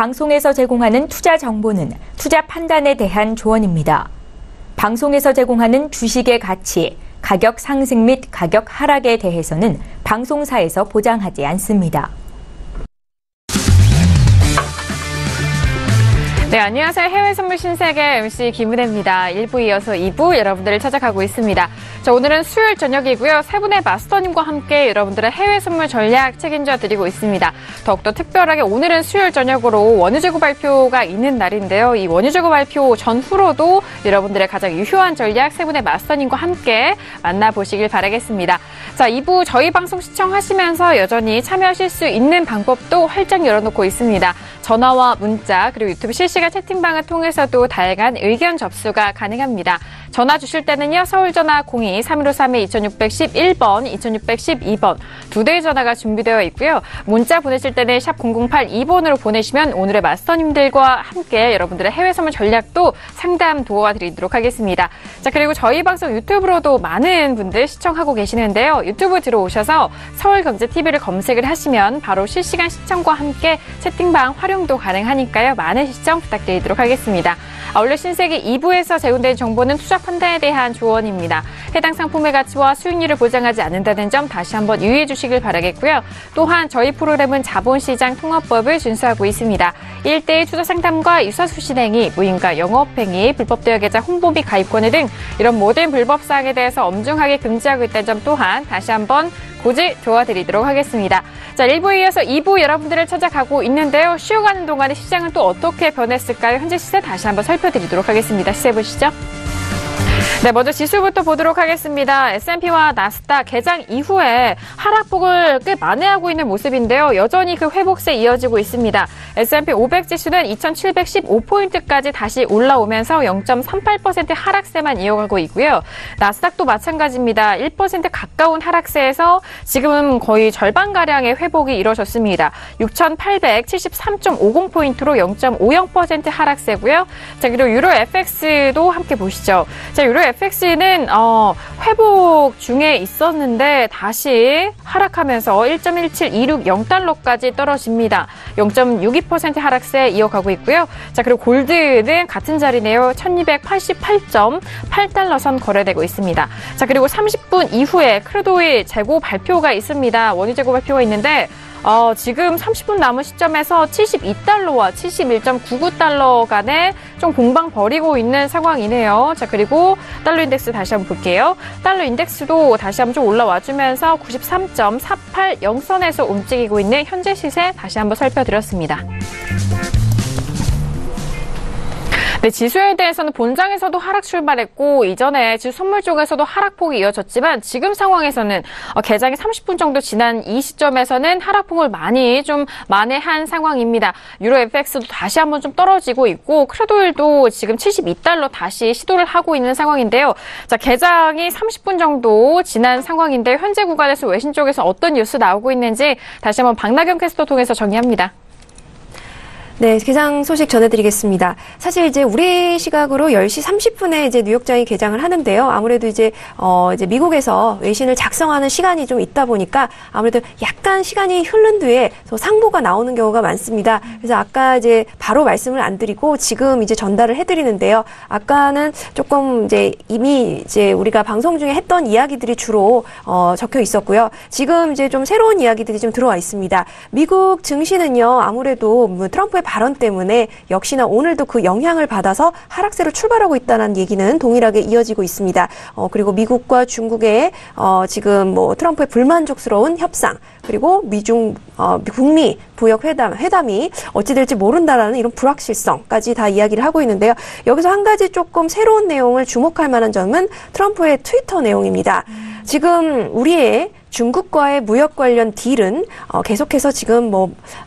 방송에서 제공하는 투자 정보는 투자 판단에 대한 조언입니다. 방송에서 제공하는 주식의 가치, 가격 상승 및 가격 하락에 대해서는 방송사에서 보장하지 않습니다. 네, 안녕하세요. 해외 선물 신세계 MC 김은혜입니다. 1부 이어서 2부 여러분들을 찾아가고 있습니다. 자, 오늘은 수요일 저녁이고요. 세 분의 마스터님과 함께 여러분들의 해외 선물 전략 책임져 드리고 있습니다. 더욱더 특별하게 오늘은 수요일 저녁으로 원유재고 발표가 있는 날인데요. 이 원유재고 발표 전후로도 여러분들의 가장 유효한 전략 세 분의 마스터님과 함께 만나보시길 바라겠습니다. 자, 2부 저희 방송 시청하시면서 여전히 참여하실 수 있는 방법도 활짝 열어놓고 있습니다. 전화와 문자 그리고 유튜브 실시간 채팅방을 통해서도 다양한 의견 접수가 가능합니다. 전화 주실 때는요. 서울전화 02-3132-2611번, 2612번 두 대의 전화가 준비되어 있고요. 문자 보내실 때는 샵 0082번으로 보내시면 오늘의 마스터님들과 함께 여러분들의 해외 선물 전략도 상담 도와드리도록 하겠습니다. 자, 그리고 저희 방송 유튜브로도 많은 분들 시청하고 계시는데요. 유튜브 들어오셔서 서울경제TV를 검색을 하시면 바로 실시간 시청과 함께 채팅방 활용도 가능하니까요. 많은 시청 부탁드리도록 하겠습니다. 아울러 신세계 2부에서 제공된 정보는 투자 판단에 대한 조언입니다. 해당 상품의 가치와 수익률을 보장하지 않는다는 점 다시 한번 유의해 주시길 바라겠고요. 또한 저희 프로그램은 자본시장 통합법을 준수하고 있습니다. 1대1 투자 상담과 유사수신 행위, 무인가 영업행위, 불법 대여 계좌 홍보 및 가입권을 등 이런 모든 불법 사항에 대해서 엄중하게 금지하고 있다는 점 또한 다시 한번 고지 도와드리도록 하겠습니다. 자, 1부에 이어서 2부 여러분들을 찾아가고 있는데요. 쉬어가는 동안에 시장은 또 어떻게 변했을까요? 현재 시세 다시 한번 살펴드리도록 하겠습니다. 시세 보시죠. 네, 먼저 지수부터 보도록 하겠습니다. S&P와 나스닥 개장 이후에 하락폭을 꽤 만회하고 있는 모습인데요. 여전히 그 회복세 이어지고 있습니다. S&P 500 지수는 2,715포인트까지 다시 올라오면서 0.38% 하락세만 이어가고 있고요. 나스닥도 마찬가지입니다. 1% 가까운 하락세에서 지금은 거의 절반가량의 회복이 이루어졌습니다. 6,873.50포인트로 0.50% 하락세고요. 자, 그리고 유로 FX도 함께 보시죠. 자, 유로 FX는 회복 중에 있었는데 다시 하락하면서 1.17260달러까지 떨어집니다. 0.62% 하락세 이어가고 있고요. 자, 그리고 골드는 같은 자리네요. 1288.8달러 선 거래되고 있습니다. 자, 그리고 30분 이후에 크루드오일 재고 발표가 있습니다. 원유 재고 발표가 있는데 지금 30분 남은 시점에서 72달러와 71.99달러 간에 좀 공방 벌이고 있는 상황이네요. 자, 그리고 달러 인덱스 다시 한번 볼게요. 달러 인덱스도 다시 한번 좀 올라와주면서 93.480선에서 움직이고 있는 현재 시세 다시 한번 살펴드렸습니다. 네, 지수에 대해서는 본장에서도 하락 출발했고 이전에 지수 선물 쪽에서도 하락폭이 이어졌지만 지금 상황에서는 개장이 30분 정도 지난 이 시점에서는 하락폭을 많이 좀 만회한 상황입니다. 유로 FX도 다시 한번 좀 떨어지고 있고 크루드오일도 지금 72달러 다시 시도를 하고 있는 상황인데요. 자, 개장이 30분 정도 지난 상황인데 현재 구간에서 외신 쪽에서 어떤 뉴스 나오고 있는지 다시 한번 박나경 캐스터 통해서 정리합니다. 네, 개장 소식 전해드리겠습니다. 사실 이제 우리 시각으로 10시 30분에 이제 뉴욕장이 개장을 하는데요. 아무래도 이제 미국에서 외신을 작성하는 시간이 좀 있다 보니까 아무래도 약간 시간이 흐른 뒤에 상보가 나오는 경우가 많습니다. 그래서 아까 이제 바로 말씀을 안 드리고 지금 이제 전달을 해드리는데요. 아까는 조금 이제 이미 이제 우리가 방송 중에 했던 이야기들이 주로 적혀 있었고요. 지금 이제 좀 새로운 이야기들이 좀 들어와 있습니다. 미국 증시는요, 아무래도 트럼프의 발언 때문에 역시나 오늘도 그 영향을 받아서 하락세로 출발하고 있다는 얘기는 동일하게 이어지고 있습니다. 그리고 미국과 중국의 지금 트럼프의 불만족스러운 협상 그리고 미중 북미 무역 회담이 어찌 될지 모른다라는 이런 불확실성까지 다 이야기를 하고 있는데요. 여기서 한 가지 조금 새로운 내용을 주목할 만한 점은 트럼프의 트위터 내용입니다. 지금 우리의 중국과의 무역 관련 딜은 계속해서 지금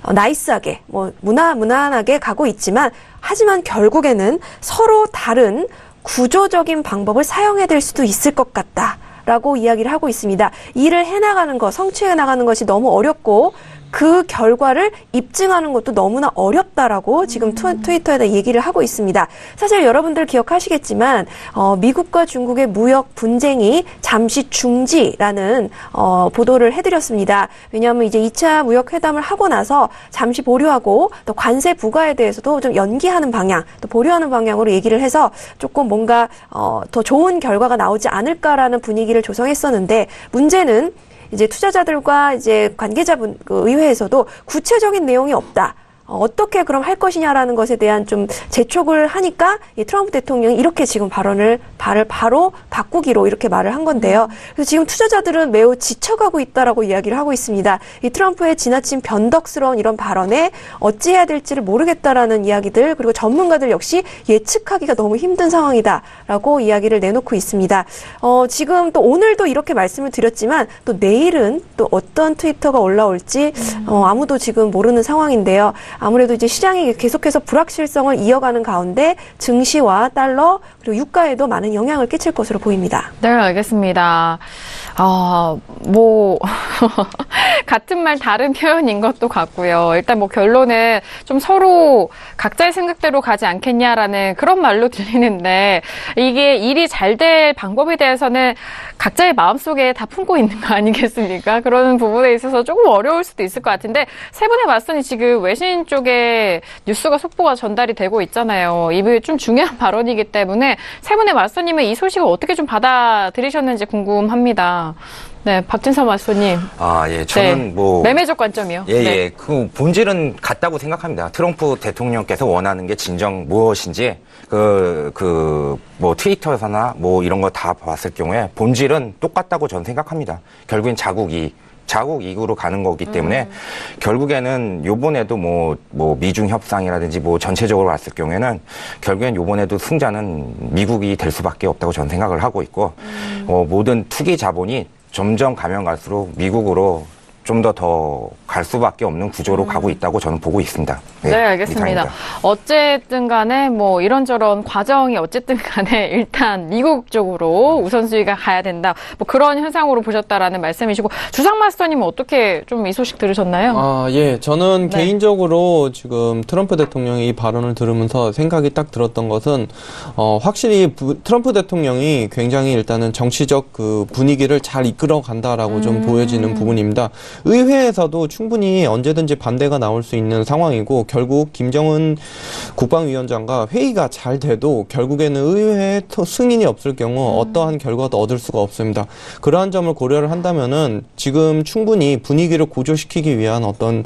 나이스하게 무난하게 가고 있지만 하지만 결국에는 서로 다른 구조적인 방법을 사용해야 될 수도 있을 것 같다. 라고 이야기를 하고 있습니다. 일을 해나가는 것, 성취해 나가는 것이 너무 어렵고 그 결과를 입증하는 것도 너무나 어렵다라고 지금 트위터에다 얘기를 하고 있습니다. 사실 여러분들 기억하시겠지만 미국과 중국의 무역 분쟁이 잠시 중지라는 보도를 해드렸습니다. 왜냐하면 이제 2차 무역 회담을 하고 나서 잠시 보류하고 또 관세 부과에 대해서도 좀 연기하는 방향, 또 보류하는 방향으로 얘기를 해서 조금 뭔가 더 좋은 결과가 나오지 않을까라는 분위기를 조성했었는데 문제는 이제 투자자들과 이제 관계자분 그 의회에서도 구체적인 내용이 없다. 어떻게 그럼 할 것이냐라는 것에 대한 좀 재촉을 하니까 이 트럼프 대통령이 이렇게 지금 발을 바로 바꾸기로 이렇게 말을 한 건데요. 그래서 지금 투자자들은 매우 지쳐가고 있다라고 이야기를 하고 있습니다. 이 트럼프의 지나친 변덕스러운 이런 발언에 어찌해야 될지를 모르겠다라는 이야기들 그리고 전문가들 역시 예측하기가 너무 힘든 상황이다라고 이야기를 내놓고 있습니다. 지금 또 오늘도 이렇게 말씀을 드렸지만 또 내일은 또 어떤 트위터가 올라올지 아무도 지금 모르는 상황인데요. 아무래도 이제 시장이 계속해서 불확실성을 이어가는 가운데 증시와 달러 그리고 유가에도 많은 영향을 끼칠 것으로 보입니다. 네, 알겠습니다. 같은 말 다른 표현인 것도 같고요. 일단 뭐 결론은 좀 서로 각자의 생각대로 가지 않겠냐라는 그런 말로 들리는데 이게 일이 잘 될 방법에 대해서는 각자의 마음속에 다 품고 있는 거 아니겠습니까? 그런 부분에 있어서 조금 어려울 수도 있을 것 같은데 세 분의 맞선이 지금 외신 쪽에 뉴스가 속보가 전달이 되고 있잖아요. 이게 좀 중요한 발언이기 때문에 세 분의 맞선님은 이 소식을 어떻게 좀 받아들이셨는지 궁금합니다. 네, 박진서 맞선님. 예, 저는 네, 매매적 관점이요. 예, 그 본질은 같다고 생각합니다. 트럼프 대통령께서 원하는 게 진정 무엇인지, 뭐 트위터에서나 뭐 이런 거 다 봤을 경우에 본질은 똑같다고 저는 생각합니다. 결국엔 자국 이익으로 가는 거기 때문에 결국에는 요번에도 뭐 미중 협상이라든지 뭐 전체적으로 봤을 경우에는 결국엔 요번에도 승자는 미국이 될 수밖에 없다고 저는 생각을 하고 있고 모든 투기 자본이 점점 가면 갈수록 미국으로 좀 더 갈 수밖에 없는 구조로 가고 있다고 저는 보고 있습니다. 네, 알겠습니다. 이상입니다. 어쨌든 간에 뭐 이런저런 과정이 어쨌든 간에 일단 미국 쪽으로 우선순위가 가야 된다. 뭐 그런 현상으로 보셨다라는 말씀이시고 주상 마스터님은 어떻게 좀 이 소식 들으셨나요? 예. 저는 개인적으로 지금 트럼프 대통령이 이 발언을 들으면서 생각이 딱 들었던 것은 확실히 트럼프 대통령이 굉장히 일단은 정치적 그 분위기를 잘 이끌어 간다라고 좀 보여지는 부분입니다. 의회에서도 충분히 언제든지 반대가 나올 수 있는 상황이고 결국 김정은 국방위원장과 회의가 잘 돼도 결국에는 의회에 승인이 없을 경우 어떠한 결과도 얻을 수가 없습니다. 그러한 점을 고려를 한다면은 지금 충분히 분위기를 고조시키기 위한 어떤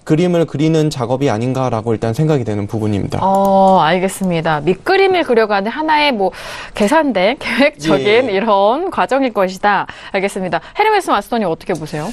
그림을 그리는 작업이 아닌가라고 일단 생각이 되는 부분입니다. 알겠습니다. 밑그림을 그려가는 하나의 뭐 계산된 계획적인 이런 과정일 것이다. 알겠습니다. 헤르메스 마스터님 어떻게 보세요?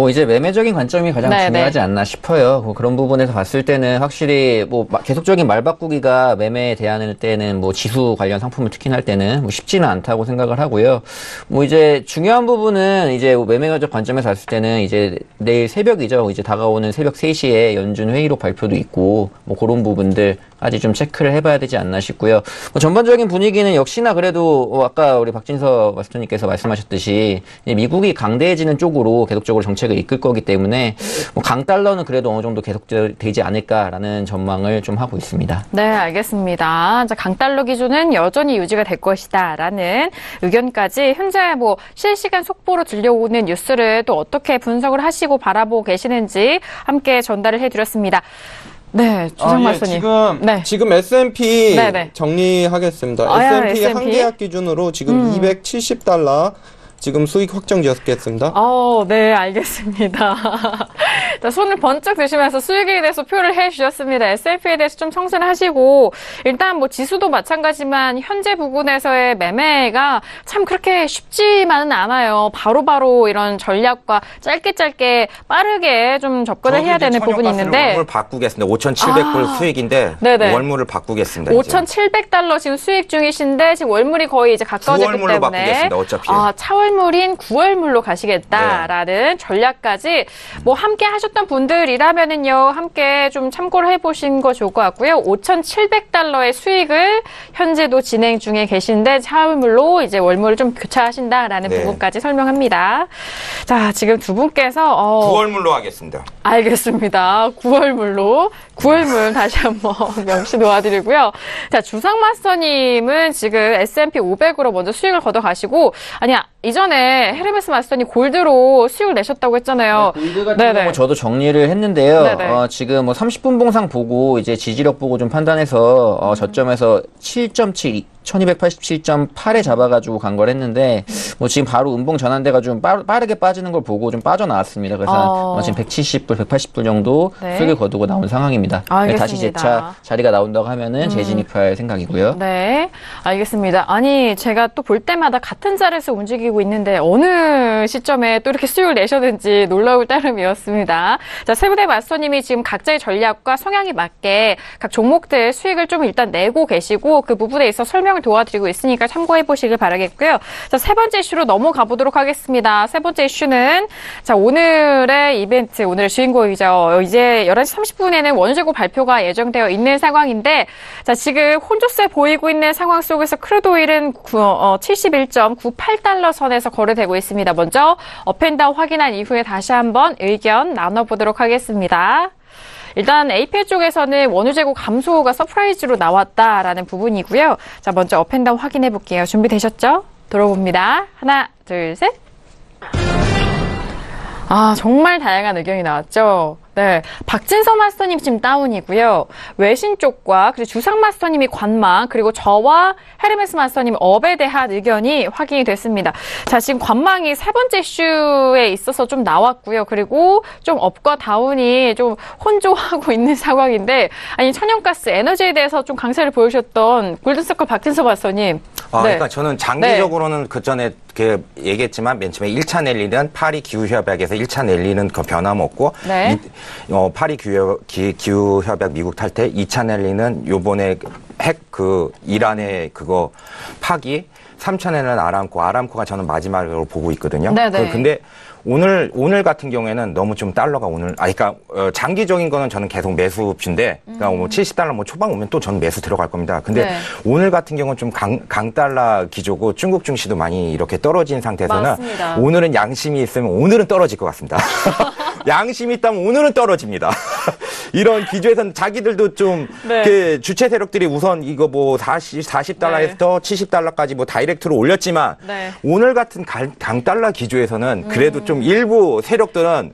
이제 매매적인 관점이 가장 중요하지 않나 싶어요. 그런 부분에서 봤을 때는 확실히 뭐 계속적인 말 바꾸기가 매매에 대한 때는 뭐 지수 관련 상품을 특히 할 때는 뭐 쉽지는 않다고 생각을 하고요. 뭐 이제 중요한 부분은 이제 매매적 관점에서 봤을 때는 이제 내일 새벽이죠. 이제 다가오는 새벽 3시에 연준 회의록 발표도 있고 뭐 그런 부분들까지 좀 체크를 해봐야 되지 않나 싶고요. 뭐 전반적인 분위기는 역시나 그래도 아까 우리 박진서 마스터님께서 말씀하셨듯이 미국이 강대해지는 쪽으로 계속적으로 정책을 이끌 거기 때문에 뭐 강달러는 그래도 어느 정도 계속되지 않을까라는 전망을 좀 하고 있습니다. 네, 알겠습니다. 자, 강달러 기준은 여전히 유지가 될 것이다라는 의견까지 현재 뭐 실시간 속보로 들려오는 뉴스를 또 어떻게 분석을 하시고 바라보고 계시는지 함께 전달을 해드렸습니다. 네, 주상 말씀님. 지금 S&P 정리하겠습니다. S&P 한 계약 기준으로 지금 270달러 지금 수익 확정지었겠습니다. 네, 알겠습니다. 자, 손을 번쩍 드시면서 수익에 대해서 표를 해주셨습니다. S&P에 대해서 좀 청산을 하시고 일단 뭐 지수도 마찬가지지만 현재 부분에서의 매매가 참 그렇게 쉽지만은 않아요. 바로바로 이런 전략과 짧게 빠르게 좀 접근을 해야 되는 부분이 있는데 월물 바꾸겠습니다. 5,700불 수익인데 월물을 바꾸겠습니다. 5,700달러 지금 수익 중이신데 지금 월물이 거의 이제 가까워졌기 때문에 9월물로 바꾸겠습니다. 어차피. 차월물인 9월물로 가시겠다라는 전략까지 뭐 함께 하셨 궁금하셨던 분들이라면은요, 함께 좀 참고를 해보신 거 좋을 것 같고요. 5,700달러의 수익을 현재도 진행 중에 계신데 차물로 이제 월물을 좀 교차하신다라는 네. 부분까지 설명합니다. 자, 지금 두 분께서 9월물로 하겠습니다. 알겠습니다. 9월물로 9월물 다시 한번 명시 놓아드리고요. 자, 주상마스터님은 지금 S&P 500으로 먼저 수익을 걷어가시고 아니야 이전에 헤르메스 마스터님 골드로 수익을 내셨다고 했잖아요. 골드 같은 네네. 경우 저도 정리를 했는데요. 네네. 지금 뭐 30분 봉상 보고 이제 지지력 보고 좀 판단해서 저점에서 7.7 1287.8에 잡아가지고 간 걸 했는데, 뭐 지금 바로 음봉 전환돼가지고 빠르게 빠지는 걸 보고 좀 빠져나왔습니다. 그래서 지금 170불, 180불 정도 네. 수익을 거두고 나온 상황입니다. 알겠습니다. 다시 재차 자리가 나온다고 하면은 재진입할 생각이고요. 네, 알겠습니다. 아니, 제가 또 볼 때마다 같은 자리에서 움직이고 있는데 어느 시점에 또 이렇게 수익을 내셨는지 놀라울 따름이었습니다. 자, 세 분의 마스터님이 지금 각자의 전략과 성향에 맞게 각 종목들 수익을 좀 일단 내고 계시고 그 부분에 있어 설명을 도와드리고 있으니까 참고해 보시길 바라겠고요. 자, 세 번째 이슈로 넘어가 보도록 하겠습니다. 세 번째 이슈는 자, 오늘의 이벤트, 오늘의 주인공이죠. 이제 11시 30분에는 원유재고 발표가 예정되어 있는 상황인데 자, 지금 혼조세 보이고 있는 상황 속에서 크루드 오일은 71.98달러 선에서 거래되고 있습니다. 먼저 업앤다운 확인한 이후에 다시 한번 의견 나눠보도록 하겠습니다. 일단 APL 쪽에서는 원유 재고 감소가 서프라이즈로 나왔다라는 부분이고요. 자, 먼저 업앤다운 확인해 볼게요. 준비되셨죠? 들어봅니다. 하나, 둘, 셋. 아, 정말 다양한 의견이 나왔죠. 네, 박진서 마스터님 지금 다운이고요. 외신 쪽과 그리고 주상 마스터님이 관망, 그리고 저와 헤르메스 마스터님 업에 대한 의견이 확인이 됐습니다. 자, 지금 관망이 세 번째 이슈에 있어서 좀 나왔고요. 그리고 좀 업과 다운이 좀 혼조하고 있는 상황인데, 아니 천연가스 에너지에 대해서 좀 강세를 보여주셨던 골든서클 박진서 마스터님. 아, 네. 그러니까 저는 장기적으로는 그 전에 얘기했지만 맨 처음에 1차 랠리는 파리 기후협약에서 1차 랠리는 그 변함없고 네. 파리 기후협약 미국 탈퇴 2차 랠리는 요번에 핵 이란의 그거 파기 3차에는 아람코가 저는 마지막으로 보고 있거든요. 네네. 근데 오늘 같은 경우에는 너무 좀 달러가 그러니까 장기적인 거는 저는 계속 매수표인데, 그러니까 뭐 70달러 뭐 초반 오면 또 저는 매수 들어갈 겁니다. 근데 네. 오늘 같은 경우는 좀 강달러 기조고 중국 증시도 많이 이렇게 떨어진 상태에서는 맞습니다. 오늘은 양심이 있으면 오늘은 떨어질 것 같습니다. 양심이 있다면 오늘은 떨어집니다. 이런 기조에서는 자기들도 좀 네. 그 주체 세력들이 우선 이거 뭐 40달러에서 70달러까지 뭐 다이렉트로 올렸지만 네. 오늘 같은 강달러 기조에서는 그래도 좀 일부 세력들은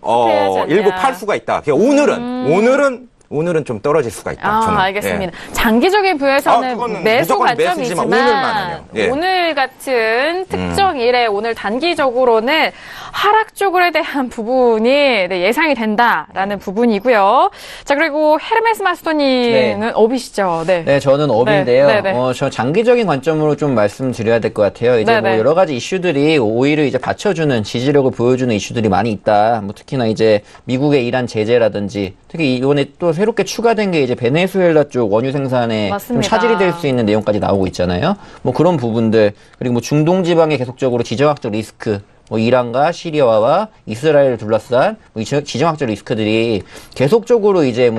일부 팔 수가 있다. 그러니까 오늘은 좀 떨어질 수가 있다. 저는. 알겠습니다. 예. 장기적인 부에서는 그거는 매수 무조건 관점이지만 매수지만 오늘만은요. 예. 오늘 같은 특정 일에 오늘 단기적으로는 하락 쪽에 대한 부분이 예상이 된다라는 부분이고요. 자, 그리고 헤르메스 마스터님은 업이시죠? 네. 네, 저는 업인데요. 네, 네. 저 장기적인 관점으로 좀 말씀드려야 될 것 같아요. 이제 네, 뭐 네. 여러 가지 이슈들이 오히려 이제 받쳐주는 지지력을 보여주는 이슈들이 많이 있다. 뭐 특히나 이제 미국의 이란 제재라든지 특히 이번에 또 새롭게 추가된 게 이제 베네수엘라 쪽 원유 생산에 좀 맞습니다. 차질이 될 수 있는 내용까지 나오고 있잖아요. 뭐 그런 부분들 그리고 뭐 중동 지방에 계속적으로 지정학적 리스크 뭐 이란과 시리아와 이스라엘을 둘러싼 뭐 지정학적 리스크들이 계속적으로 이제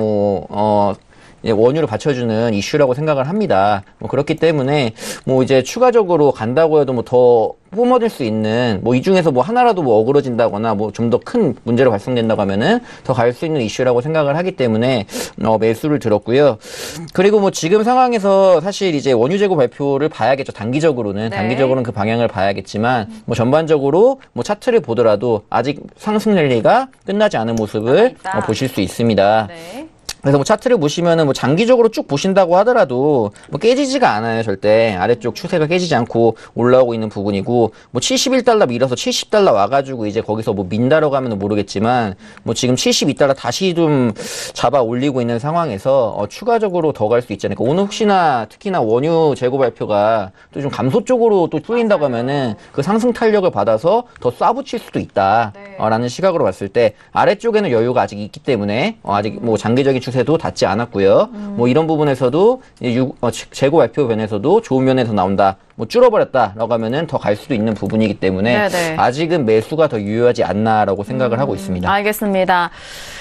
이제 원유를 받쳐주는 이슈라고 생각을 합니다. 뭐 그렇기 때문에 뭐 이제 추가적으로 간다고 해도 뭐 더 뿜어질 수 있는 뭐 이 중에서 뭐 하나라도 뭐 어그러진다거나 뭐 좀 더 큰 문제가 발생된다고 하면은 더 갈 수 있는 이슈라고 생각을 하기 때문에 매수를 들었고요. 그리고 뭐 지금 상황에서 사실 이제 원유 재고 발표를 봐야겠죠. 단기적으로는 네. 단기적으로는 그 방향을 봐야겠지만 뭐 전반적으로 뭐 차트를 보더라도 아직 상승 랠리가 끝나지 않은 모습을 있다. 보실 수 있습니다. 네. 그래서 뭐 차트를 보시면은 뭐 장기적으로 쭉 보신다고 하더라도 뭐 깨지지가 않아요. 절대 아래쪽 추세가 깨지지 않고 올라오고 있는 부분이고 뭐 71달러 밀어서 70달러 와가지고 이제 거기서 뭐 민다라고 하면은 모르겠지만 뭐 지금 72달러 다시 좀 잡아 올리고 있는 상황에서 추가적으로 더 갈 수 있잖아요. 그러니까 오늘 혹시나 특히나 원유 재고 발표가 또 좀 감소 쪽으로 또 뚫린다고 하면은 그 상승 탄력을 받아서 더 쏴붙일 수도 있다. 라는 시각으로 봤을 때 아래쪽에는 여유가 아직 있기 때문에 아직 뭐 장기적인 추세도 닿지 않았고요. 뭐 이런 부분에서도 재고 발표 면에서도 좋은 면에서 나온다. 뭐 줄어버렸다라고 하면은 더 갈 수도 있는 부분이기 때문에 네네. 아직은 매수가 더 유효하지 않나라고 생각을 하고 있습니다. 알겠습니다.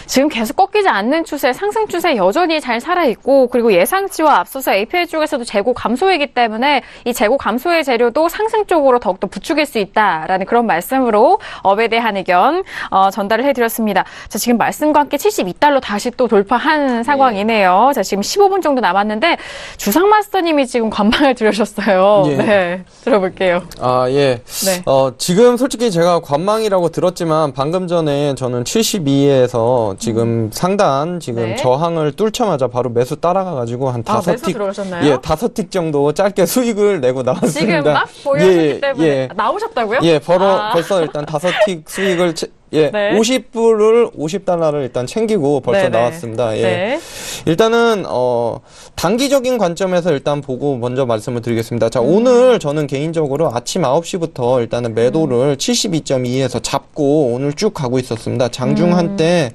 지금 계속 꺾이지 않는 추세, 상승 추세 여전히 잘 살아있고 그리고 예상치와 앞서서 API 쪽에서도 재고 감소이기 때문에 이 재고 감소의 재료도 상승 쪽으로 더욱더 부추길 수 있다라는 그런 말씀으로 업에 대한 의견 전달을 해드렸습니다. 자, 지금 말씀과 함께 72달러 다시 또 돌파한 상황이네요. 자, 지금 15분 정도 남았는데 주상 마스터님이 지금 관망을 들으셨어요. 예. 네, 들어볼게요. 아, 예. 네. 지금 솔직히 제가 관망이라고 들었지만 방금 전에 저는 72에서 지금 상단 지금 네. 저항을 뚫자마자 바로 매수 따라가가지고 한 다섯 매수 틱, 들어오셨나요? 예, 5틱 정도 짧게 수익을 내고 나왔습니다. 지금 막 보여주기 때문에 예. 나오셨다고요? 예, 벌써 일단 5틱 수익을 예, 네. 50달러를 일단 챙기고 벌써 네네. 나왔습니다. 예. 네. 일단은 단기적인 관점에서 일단 보고 먼저 말씀을 드리겠습니다. 자, 오늘 저는 개인적으로 아침 9시부터 일단은 매도를 72.2에서 잡고 오늘 쭉 가고 있었습니다. 장중 한때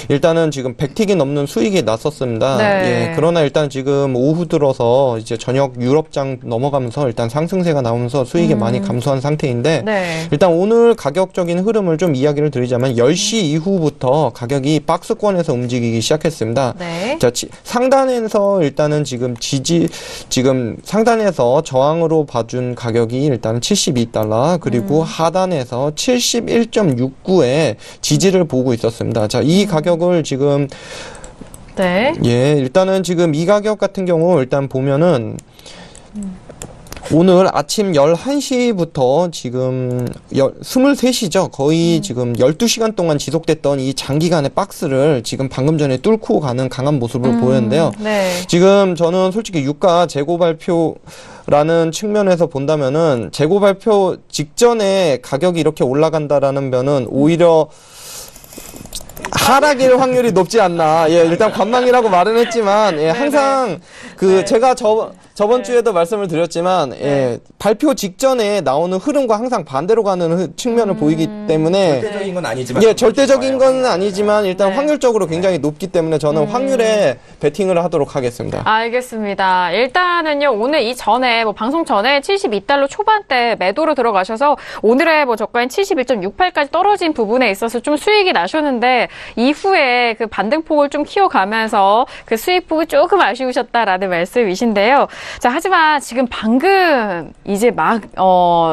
일단은 지금 100틱이 넘는 수익이 났었습니다. 네. 예. 그러나 일단 지금 오후 들어서 이제 저녁 유럽장 넘어가면서 일단 상승세가 나오면서 수익이 많이 감소한 상태인데 네. 일단 오늘 가격적인 흐름을 좀 이야기를 드리자면 10시 이후부터 가격이 박스권에서 움직이기 시작했습니다. 네. 자, 상단에서 일단은 지금 상단에서 저항으로 봐준 가격이 일단 72달러 그리고 하단에서 71.69에 지지를 보고 있었습니다. 자, 이 가격을 지금 네. 예, 일단은 지금 이 가격 같은 경우 일단 보면은 오늘 아침 11시부터 지금 23시죠. 거의 지금 12시간 동안 지속됐던 이 장기간의 박스를 지금 방금 전에 뚫고 가는 강한 모습을 보였는데요. 네. 지금 저는 솔직히 유가 재고 발표라는 측면에서 본다면은 재고 발표 직전에 가격이 이렇게 올라간다라는 면은 오히려 하락일 확률이 높지 않나. 예, 일단 관망이라고 말은 했지만, 예, 항상 제가 저번 주에도 말씀을 드렸지만, 예, 발표 직전에 나오는 흐름과 항상 반대로 가는 측면을 보이기 때문에, 절대적인 건 아니지만, 예, 절대적인 건 아니지만 일단 확률적으로 굉장히 높기 때문에 저는 확률에 베팅을 하도록 하겠습니다. 알겠습니다. 일단은요, 오늘 이전에, 방송 전에 72달러 초반대 매도로 들어가셔서 오늘의 저가인 71.68까지 떨어진 부분에 있어서 좀 수익이 나셨는데, 이후에 그 반등폭을 좀 키워가면서 그 수익폭이 조금 아쉬우셨다라는 말씀이신데요. 자, 하지만 지금 방금 이제 막,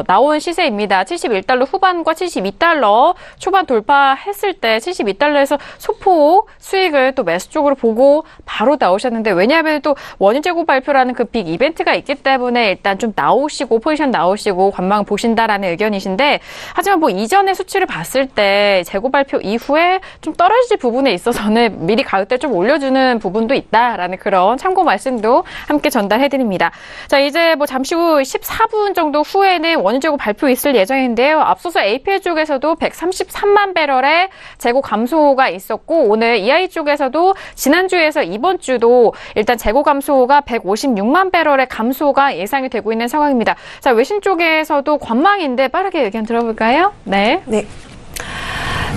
나온 시세입니다. 71달러 후반과 72달러 초반 돌파했을 때 72달러에서 소폭 수익을 또 매수 쪽으로 보고 바로 나오셨는데, 왜냐하면 또 원유 재고 발표라는 그 빅 이벤트가 있기 때문에 일단 좀 나오시고, 포지션 나오시고, 관망 보신다라는 의견이신데, 하지만 이전의 수치를 봤을 때 재고 발표 이후에 좀 떨어질 부분에 있어서는 미리 가격대 좀 올려주는 부분도 있다라는 그런 참고 말씀도 함께 전달해드립니다. 자, 이제 잠시 후 14분 정도 후에는 원유 재고 발표 있을 예정인데요. 앞서서 API 쪽에서도 133만 배럴의 재고 감소가 있었고, 오늘 EI 쪽에서도 지난주에서 이번 주도 일단 재고 감소가 156만 배럴의 감소가 예상이 되고 있는 상황입니다. 자, 외신 쪽에서도 관망인데 빠르게 의견 들어볼까요? 네. 네.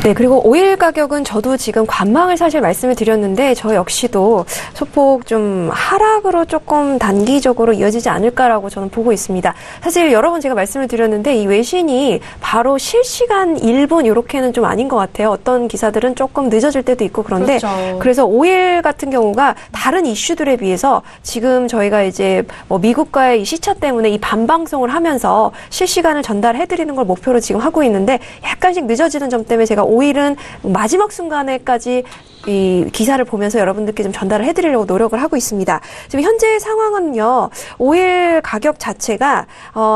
네, 그리고 오일 가격은 저도 지금 관망을 사실 말씀을 드렸는데 저 역시도 소폭 좀 하락으로 조금 단기적으로 이어지지 않을까라고 저는 보고 있습니다. 사실 여러 번 제가 말씀을 드렸는데 이 외신이 바로 실시간 1분 이렇게는 좀 아닌 것 같아요. 어떤 기사들은 조금 늦어질 때도 있고 그런데 그렇죠. 그래서 오일 같은 경우가 다른 이슈들에 비해서 지금 저희가 이제 미국과의 이 시차 때문에 이 반방송을 하면서 실시간을 전달해드리는 걸 목표로 지금 하고 있는데 약간씩 늦어지는 점 때문에 제가 오일은 마지막 순간에까지 이 기사를 보면서 여러분들께 좀 전달을 해드리려고 노력을 하고 있습니다. 지금 현재 상황은요, 오일 가격 자체가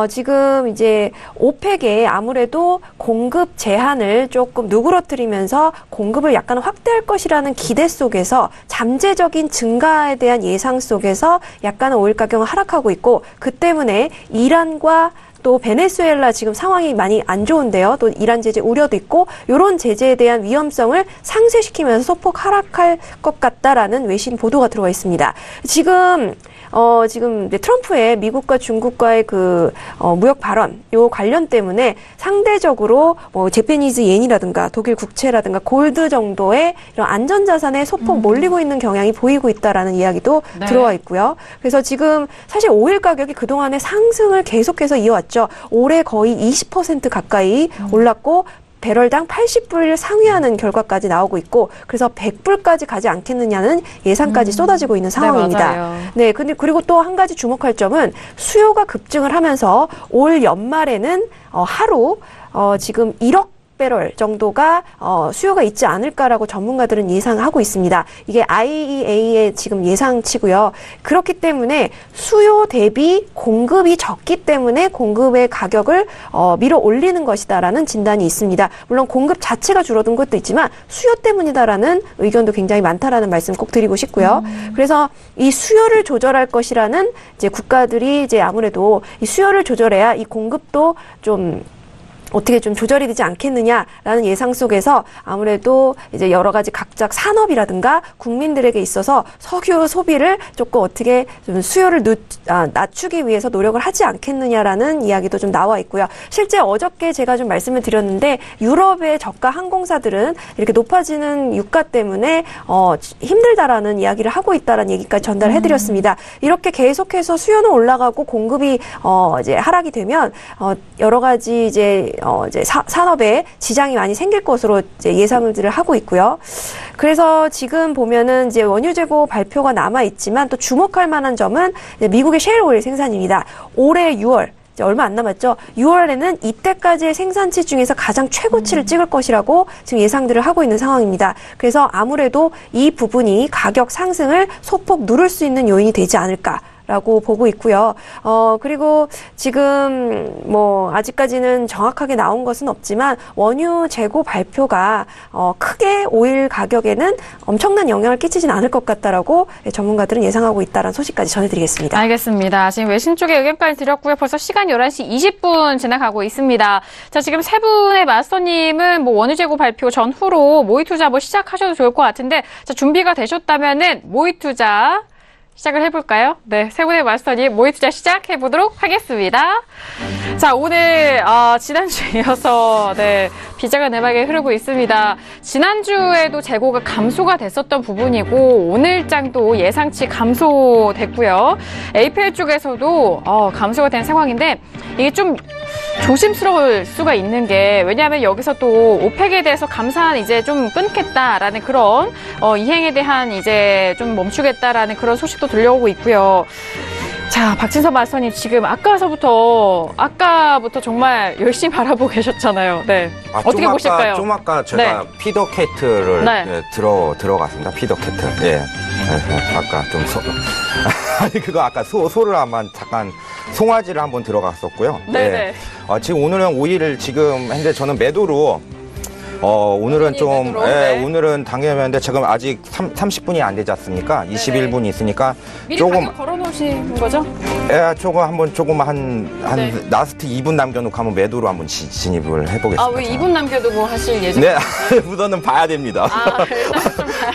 지금 이제 오펙에 아무래도 공급 제한을 조금 누그러뜨리면서 공급을 약간 확대할 것이라는 기대 속에서 잠재적인 증가에 대한 예상 속에서 약간은 오일 가격은 하락하고 있고, 그 때문에 이란과 또 베네수엘라 지금 상황이 많이 안 좋은데요. 또 이란 제재 우려도 있고 이런 제재에 대한 위험성을 상쇄시키면서 소폭 하락할 것 같다라는 외신 보도가 들어와 있습니다. 지금 트럼프의 미국과 중국과의 무역 발언, 요 관련 때문에 상대적으로 재패니즈 옌이라든가 독일 국채라든가 골드 정도의 이런 안전자산에 소폭 몰리고 있는 경향이 보이고 있다라는 이야기도 네. 들어와 있고요. 그래서 지금 사실 오일 가격이 그동안에 상승을 계속해서 이어왔죠. 올해 거의 20% 가까이 올랐고, 배럴당 80불을 상회하는 결과까지 나오고 있고, 그래서 100불까지 가지 않겠느냐는 예상까지 쏟아지고 있는 상황입니다. 네, 근데 그리고 또 한 가지 주목할 점은 수요가 급증을 하면서 올 연말에는 하루 지금 1억 배럴 정도가 수요가 있지 않을까라고 전문가들은 예상하고 있습니다. 이게 IEA의 지금 예상치고요. 그렇기 때문에 수요 대비 공급이 적기 때문에 공급의 가격을 밀어 올리는 것이다라는 진단이 있습니다. 물론 공급 자체가 줄어든 것도 있지만 수요 때문이다라는 의견도 굉장히 많다라는 말씀 꼭 드리고 싶고요. 그래서 이 수요를 조절할 것이라는 이제 국가들이 이제 아무래도 이 수요를 조절해야 이 공급도 좀 어떻게 좀 조절이 되지 않겠느냐라는 예상 속에서 아무래도 이제 여러 가지 각각 산업이라든가 국민들에게 있어서 석유 소비를 조금 어떻게 좀 수요를 낮추기 위해서 노력을 하지 않겠느냐라는 이야기도 좀 나와 있고요. 실제 어저께 제가 좀 말씀을 드렸는데 유럽의 저가 항공사들은 이렇게 높아지는 유가 때문에 힘들다라는 이야기를 하고 있다라는 얘기까지 전달해드렸습니다. 이렇게 계속해서 수요는 올라가고 공급이 이제 하락이 되면 여러 가지 이제 산업에 지장이 많이 생길 것으로 이제 예상들을 하고 있고요. 그래서 지금 보면은 이제 원유 재고 발표가 남아 있지만 또 주목할 만한 점은 미국의 셰일 오일 생산입니다. 올해 6월 얼마 안 남았죠. 6월에는 이때까지의 생산치 중에서 가장 최고치를 찍을 것이라고 지금 예상들을 하고 있는 상황입니다. 그래서 아무래도 이 부분이 가격 상승을 소폭 누를 수 있는 요인이 되지 않을까. 라고 보고 있고요. 그리고 지금 아직까지는 정확하게 나온 것은 없지만 원유 재고 발표가 크게 오일 가격에는 엄청난 영향을 끼치진 않을 것 같다라고 전문가들은 예상하고 있다는 소식까지 전해드리겠습니다. 알겠습니다. 지금 외신 쪽의 의견까지 드렸고요. 벌써 시간 11시 20분 지나가고 있습니다. 자, 지금 세 분의 마스터님은 원유 재고 발표 전후로 모의 투자 시작하셔도 좋을 것 같은데, 자, 준비가 되셨다면은 모의 투자 시작을 해볼까요? 네, 세 분의 마스터님 모의 투자 시작해보도록 하겠습니다. 자, 오늘 지난주에 이어서 비자가 내막에 흐르고 있습니다. 지난주에도 재고가 감소가 됐었던 부분이고 오늘 장도 예상치 감소됐고요. APL 쪽에서도 감소가 된 상황인데 이게 좀 조심스러울 수가 있는 게, 왜냐하면 여기서 또 오펙에 대해서 감산 이제 좀 끊겠다라는 그런 이행에 대한 이제 좀 멈추겠다라는 그런 소식도 들려오고 있고요. 자, 박진서 마스터님 지금 아까부터 정말 열심히 바라보고 계셨잖아요. 네. 어떻게 보실까요? 좀 아까 제가 피더캐트를 들어갔습니다. 피더캐트. 예. 아까 좀 아니 그거 아까 소를 한번 잠깐 송아지를 한번 들어갔었고요. 네네. 예. 지금 오늘은 오일을 지금 했는데 저는 매도로 오늘은 좀, 오늘은 당연했는데 지금 아직 30분이 안 되지 않습니까? 21분이 있으니까 미리 조금 가격 걸어놓으신 거죠? 예, 조금 한 라스트 2분 남겨놓고 한번 매도로 한번 진입을 해보겠습니다. 왜 2분 남겨두고 하실 예정? 네, 우선은 봐야 됩니다.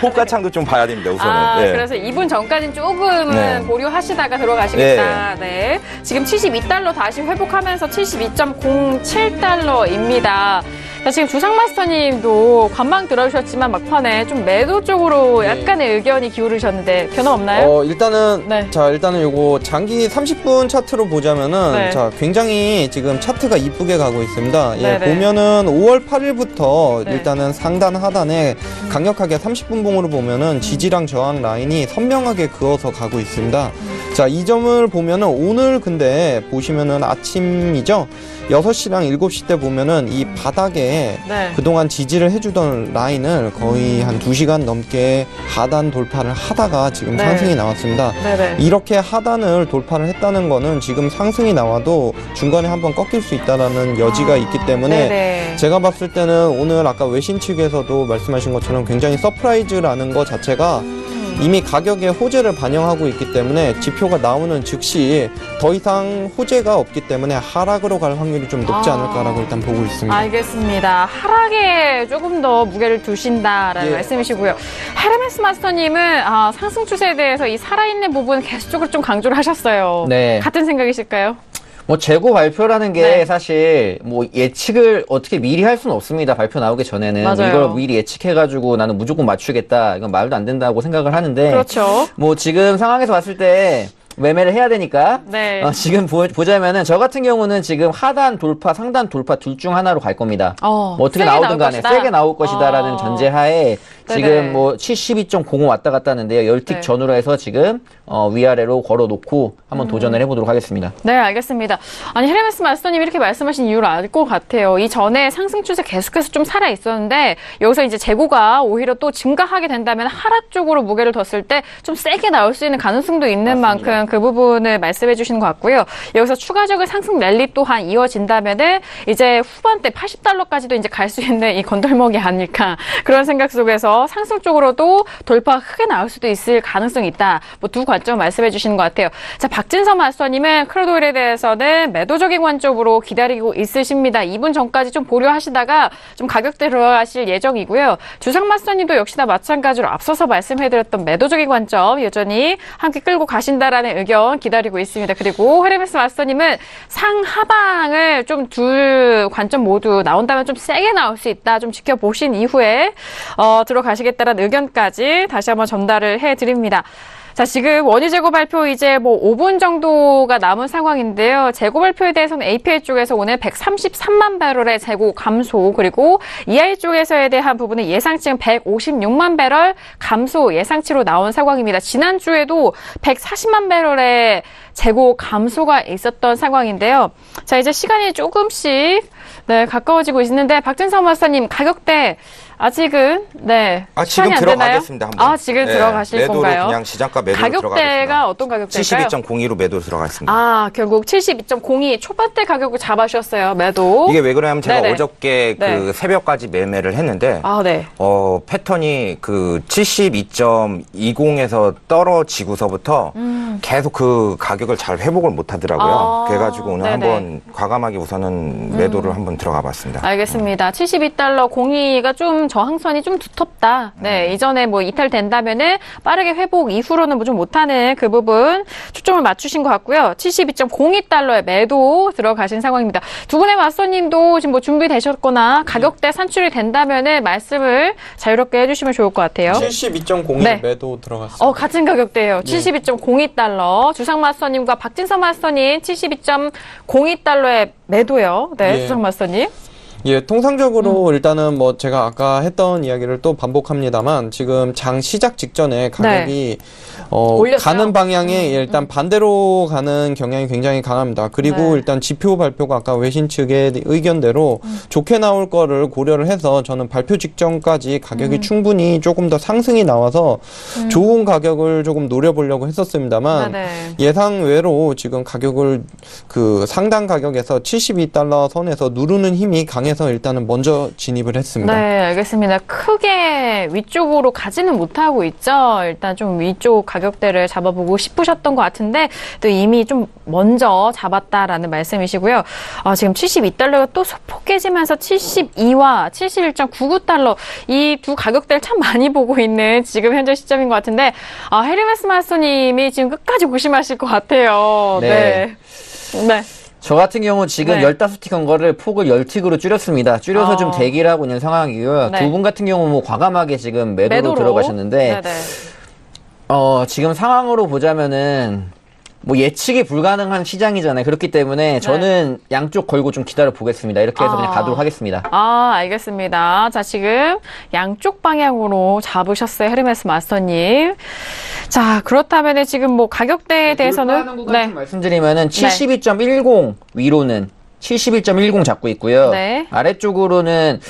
호가창도 좀 봐야 됩니다, 우선은. 그래서 2분 전까지는 조금은 보류하시다가 들어가시겠다. 네. 지금 72달러 다시 회복하면서 72.07달러입니다. 자, 지금 주상마스터님도 관망 들어주셨지만 막판에 좀 매도 쪽으로 약간의 의견이 기울으셨는데 변화 없나요? 일단은 요거 장기 30분 차트로 보자면은 자, 굉장히 지금 차트가 이쁘게 가고 있습니다. 예, 보면은 5월 8일부터 일단은 상단 하단에 강력하게 30분 봉으로 보면은 지지랑 저항 라인이 선명하게 그어서 가고 있습니다. 자, 이 점을 보면은 오늘 근데 보시면은 아침이죠? 6시랑 7시 때 보면은 이 바닥에 그동안 지지를 해주던 라인을 거의 한 2시간 넘게 하단 돌파를 하다가 지금 상승이 나왔습니다. 이렇게 하단을 돌파를 했다는 거는 지금 상승이 나와도 중간에 한번 꺾일 수 있다는 여지가 있기 때문에 제가 봤을 때는 오늘 아까 외신 측에서도 말씀하신 것처럼 굉장히 서프라이즈라는 것 자체가 이미 가격의 호재를 반영하고 있기 때문에 지표가 나오는 즉시 더 이상 호재가 없기 때문에 하락으로 갈 확률이 좀 높지 않을까라고 일단 보고 있습니다. 알겠습니다. 하락에 조금 더 무게를 두신다라는 예. 말씀이시고요. 헤르메스 마스터님은 상승 추세에 대해서 이 살아있는 부분 계속적으로 좀 강조를 하셨어요. 네. 같은 생각이실까요? 뭐 재고 발표라는 게 네. 사실 뭐 예측을 어떻게 미리 할 수는 없습니다. 발표 나오기 전에는. 맞아요. 이걸 미리 예측해가지고 나는 무조건 맞추겠다. 이건 말도 안 된다고 생각을 하는데. 그렇죠. 뭐 지금 상황에서 봤을 때 매매를 해야 되니까. 네. 지금 보자면은 저 같은 경우는 지금 하단 돌파, 상단 돌파 둘 중 하나로 갈 겁니다. 뭐 어떻게 세게 나오든 나올 간에 것이다. 세게 나올 것이다라는 전제하에 네네. 지금 뭐 72.05 왔다 갔다 하는데요. 10틱 네. 전후로 해서 지금 위아래로 걸어놓고 한번 도전을 해보도록 하겠습니다. 네, 알겠습니다. 아니, 헤르메스 마스터님이 이렇게 말씀하신 이유를 알 것 같아요. 이 전에 상승 추세 계속해서 좀 살아 있었는데 여기서 이제 재고가 오히려 또 증가하게 된다면 하락 쪽으로 무게를 뒀을 때 좀 세게 나올 수 있는 가능성도 있는 맞습니다. 만큼 그 부분을 말씀해 주시는 것 같고요. 여기서 추가적인 상승 랠리 또한 이어진다면은 이제 후반대 80달러까지도 이제 갈 수 있는 이 건덜먹이 아닐까 그런 생각 속에서 상승 쪽으로도 돌파가 크게 나올 수도 있을 가능성이 있다. 뭐 두 관점 말씀해 주시는 것 같아요. 자, 박진서 마스터님은 크루드 오일에 대해서는 매도적인 관점으로 기다리고 있으십니다. 2분 전까지 좀 보류하시다가 좀 가격대 들어가실 예정이고요. 주상 마스터님도 역시나 마찬가지로 앞서서 말씀해드렸던 매도적인 관점 여전히 함께 끌고 가신다라는 의견 기다리고 있습니다. 그리고 헤르메스 마스터님은 상하방을 좀 둘 관점 모두 나온다면 좀 세게 나올 수 있다. 좀 지켜보신 이후에 들어가시겠다는 의견까지 다시 한번 전달을 해드립니다. 자, 지금 원유 재고 발표 이제 뭐 5분 정도가 남은 상황인데요. 재고 발표에 대해서는 API 쪽에서 오늘 133만 배럴의 재고 감소, 그리고 EI 쪽에서에 대한 부분은 예상치는 156만 배럴 감소 예상치로 나온 상황입니다. 지난주에도 140만 배럴의 재고 감소가 있었던 상황인데요. 자, 이제 시간이 조금씩 가까워지고 있는데 박진서 마스터님 가격대 아직은 지금 시간이 안 되나요? 들어가겠습니다. 한번. 지금 들어가실 매도로 건가요? 그냥 시장가 매도로 가격대가 들어가겠습니다. 어떤 가격대일까요? 72.02로 매도로 들어가겠습니다. 결국 72.02 초반대 가격을 잡아주셨어요. 매도. 이게 왜 그러냐면 제가 네네. 어저께 네. 그 새벽까지 매매를 했는데 네. 패턴이 그 72.20에서 떨어지고서부터 계속 그 가격을 잘 회복을 못 하더라고요. 그래가지고 오늘 네네. 한번 과감하게 우선은 매도를 한번 들어가 봤습니다. 알겠습니다. 72달러 02가 좀 저항선이 좀 두텁다. 이전에 뭐 이탈된다면은 빠르게 회복 이후로는 뭐 좀 못하는 그 부분 초점을 맞추신 것 같고요. 72.02달러의 매도 들어가신 상황입니다. 두 분의 마스터님도 지금 뭐 준비되셨거나 가격대 산출이 된다면은 말씀을 자유롭게 해주시면 좋을 것 같아요. 72.02 네. 매도 들어갔습니다. 같은 가격대예요. 72.02달러. 주상 마스터님과 박진서 마스터님 72.02달러의 매도요. 네, 예. 주상 마스터님. 예, 통상적으로 일단은 뭐 제가 아까 했던 이야기를 또 반복합니다만 지금 장 시작 직전에 가격이 올렸어요? 가는 방향에 일단 반대로 가는 경향이 굉장히 강합니다. 그리고 네. 일단 지표 발표가 아까 외신 측의 의견대로 좋게 나올 거를 고려를 해서 저는 발표 직전까지 가격이 충분히 조금 더 상승이 나와서 좋은 가격을 조금 노려보려고 했었습니다만 네네. 예상 외로 지금 가격을 그 상단 가격에서 72달러 선에서 누르는 힘이 강해서 일단은 먼저 진입을 했습니다. 네, 알겠습니다. 크게 위쪽으로 가지는 못하고 있죠. 일단 좀 위쪽 가격대를 잡아보고 싶으셨던 것 같은데 또 이미 좀 먼저 잡았다라는 말씀이시고요. 지금 72달러가 또 소폭 깨지면서 72와 71.99달러 이 두 가격대를 참 많이 보고 있는 지금 현재 시점인 것 같은데 헤르메스 마스터님이 지금 끝까지 고심하실 것 같아요. 네. 네. 저 같은 경우 지금 네. 15틱 한 거를 폭을 10틱으로 줄였습니다. 줄여서 좀 대기를 하고 있는 상황이고요. 네. 두 분 같은 경우 뭐 과감하게 지금 매도로 들어가셨는데 네네. 지금 상황으로 보자면은 뭐 예측이 불가능한 시장이잖아요. 그렇기 때문에 저는 양쪽 걸고 좀 기다려 보겠습니다. 이렇게 해서 그냥 가도록 하겠습니다. 알겠습니다. 자, 지금 양쪽 방향으로 잡으셨어요. 헤르메스 마스터님. 자, 그렇다면 지금 뭐 가격대에 대해서는 말씀드리면은 72.10 위로는 71.10 잡고 있고요. 네. 아래쪽으로는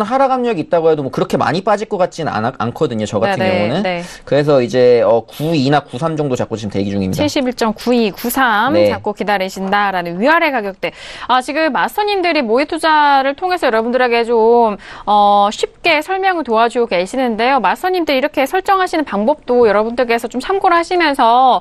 하락 압력이 있다고 해도 뭐 그렇게 많이 빠질 것 같지는 않거든요. 저 같은 네네. 경우는. 네. 그래서 이제 92나 93 정도 잡고 지금 대기 중입니다. 71.92, 93 네. 잡고 기다리신다라는 위아래 가격대. 지금 마스터님들이 모의 투자를 통해서 여러분들에게 좀 쉽게 설명을 도와주고 계시는데요. 마스터님들 이렇게 설정하시는 방법도 여러분들께서 좀 참고를 하시면서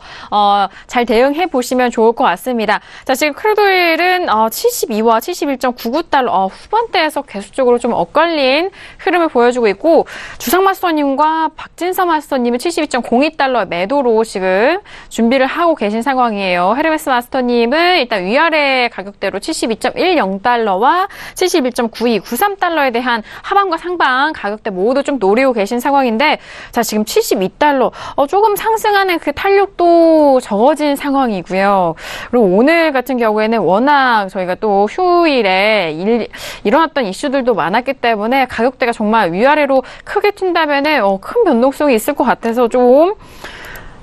잘 대응해 보시면 좋을 것 같습니다. 자, 지금 크루드오일은 72와 71.99달러 후반대에서 계속적으로 좀 엇갈린 흐름을 보여주고 있고, 주상 마스터님과 박진서 마스터님은 72.02달러 매도로 지금 준비를 하고 계신 상황이에요. 헤르메스 마스터님은 일단 위아래 가격대로 72.10달러와 71.92, 93달러에 대한 하방과 상방 가격대 모두 좀 노리고 계신 상황인데, 자, 지금 72달러 조금 상승하는 그 탄력도 적어진 상황이고요. 그리고 오늘 같은 경우에는 워낙 저희가 또 휴일에 일어났던 이슈들도 많았기 때문에 가격대가 정말 위아래로 크게 튄다면은 큰 변동성이 있을 것 같아서 좀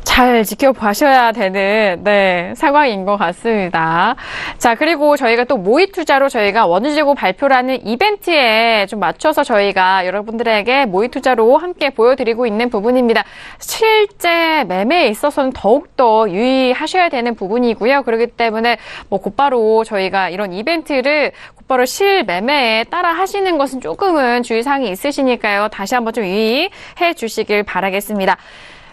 잘 지켜보셔야 되는 상황인 것 같습니다. 자, 그리고 저희가 또 모의 투자로 저희가 원유재고 발표라는 이벤트에 좀 맞춰서 저희가 여러분들에게 모의 투자로 함께 보여드리고 있는 부분입니다. 실제 매매에 있어서는 더욱더 유의하셔야 되는 부분이고요. 그렇기 때문에 곧바로 저희가 이런 이벤트를 곧바로 실매매에 따라 하시는 것은 조금은 주의사항이 있으시니까요. 다시 한번 좀 유의해 주시길 바라겠습니다.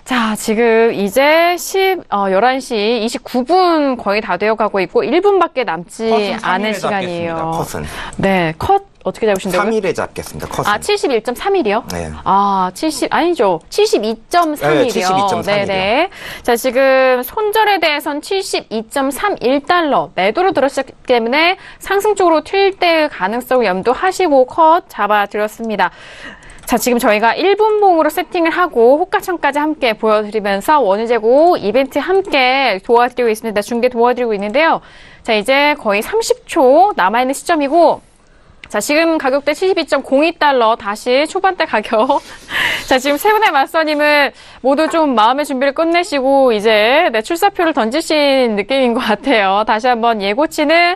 자, 지금 이제 11시 29분 거의 다 되어가고 있고 1분밖에 남지 않은 시간이에요. 컷은. 네, 컷 어떻게 잡으신다고요? 3일에 잡겠습니다. 컷은. 71.31이요? 네. 아니죠. 72.31이요. 네, 72.31이요. 네네. 자, 지금 손절에 대해선 72.31달러 매도로 들었기 때문에 상승 쪽으로 튈 때 가능성을 염두하시고 컷 잡아드렸습니다. 자, 지금 저희가 1분봉으로 세팅을 하고 호가창까지 함께 보여드리면서 원유재고 이벤트 함께 도와드리고 있습니다. 중계 도와드리고 있는데요. 자, 이제 거의 30초 남아있는 시점이고, 자, 지금 가격대 72.02달러 다시 초반대 가격. 자, 지금 세 분의 마스터님은 모두 좀 마음의 준비를 끝내시고 이제 출사표를 던지신 느낌인 것 같아요. 다시 한번 예상치는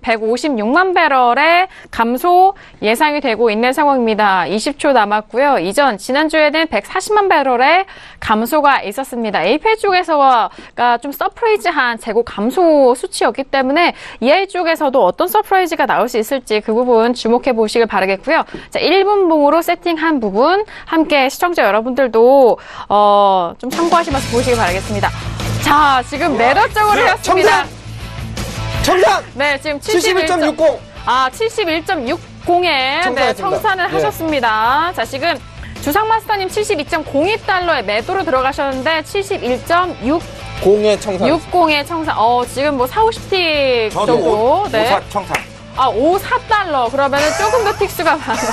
156만 배럴의 감소 예상이 되고 있는 상황입니다. 20초 남았고요. 지난주에는 140만 배럴의 감소가 있었습니다. API 쪽에서가 좀 서프라이즈한 재고 감소 수치였기 때문에 EI 쪽에서도 어떤 서프라이즈가 나올 수 있을지 그 부분 주목해 보시길 바라겠고요. 자, 1분봉으로 세팅한 부분 함께 시청자 여러분들도 좀 참고하시면서 보시길 바라겠습니다. 자, 지금 매도 쪽으로 되었습니다. 청산! 네, 지금 71.60! 71.60에 청산을 하셨습니다. 자, 지금 주상 마스터님 72.02달러에 매도로 들어가셨는데 71.60에 청산. 지금 4,50틱 정도. 네. 54 청산. 54달러. 그러면은 조금 더 틱수가 많아요.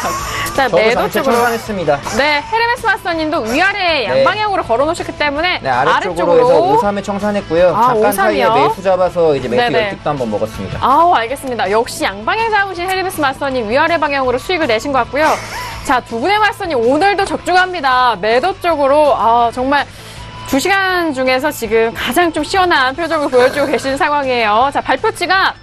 자, 매도 쪽으로. 청산했습니다. 네, 헤르메스 마스터님도 위아래 양방향으로 걸어놓으셨기 때문에 네, 아래쪽으로 해서 53에 청산했고요. 잠깐 53이요? 사이에 매수 잡아서 이제 매수 네네. 열틱도 한번 먹었습니다. 알겠습니다. 역시 양방향 잡으신 헤르메스 마스터님 위아래 방향으로 수익을 내신 것 같고요. 자, 두 분의 마스터님 오늘도 적중합니다. 매도 쪽으로 정말 2시간 중에서 지금 가장 좀 시원한 표정을 보여주고 계신 상황이에요. 자, 발표치가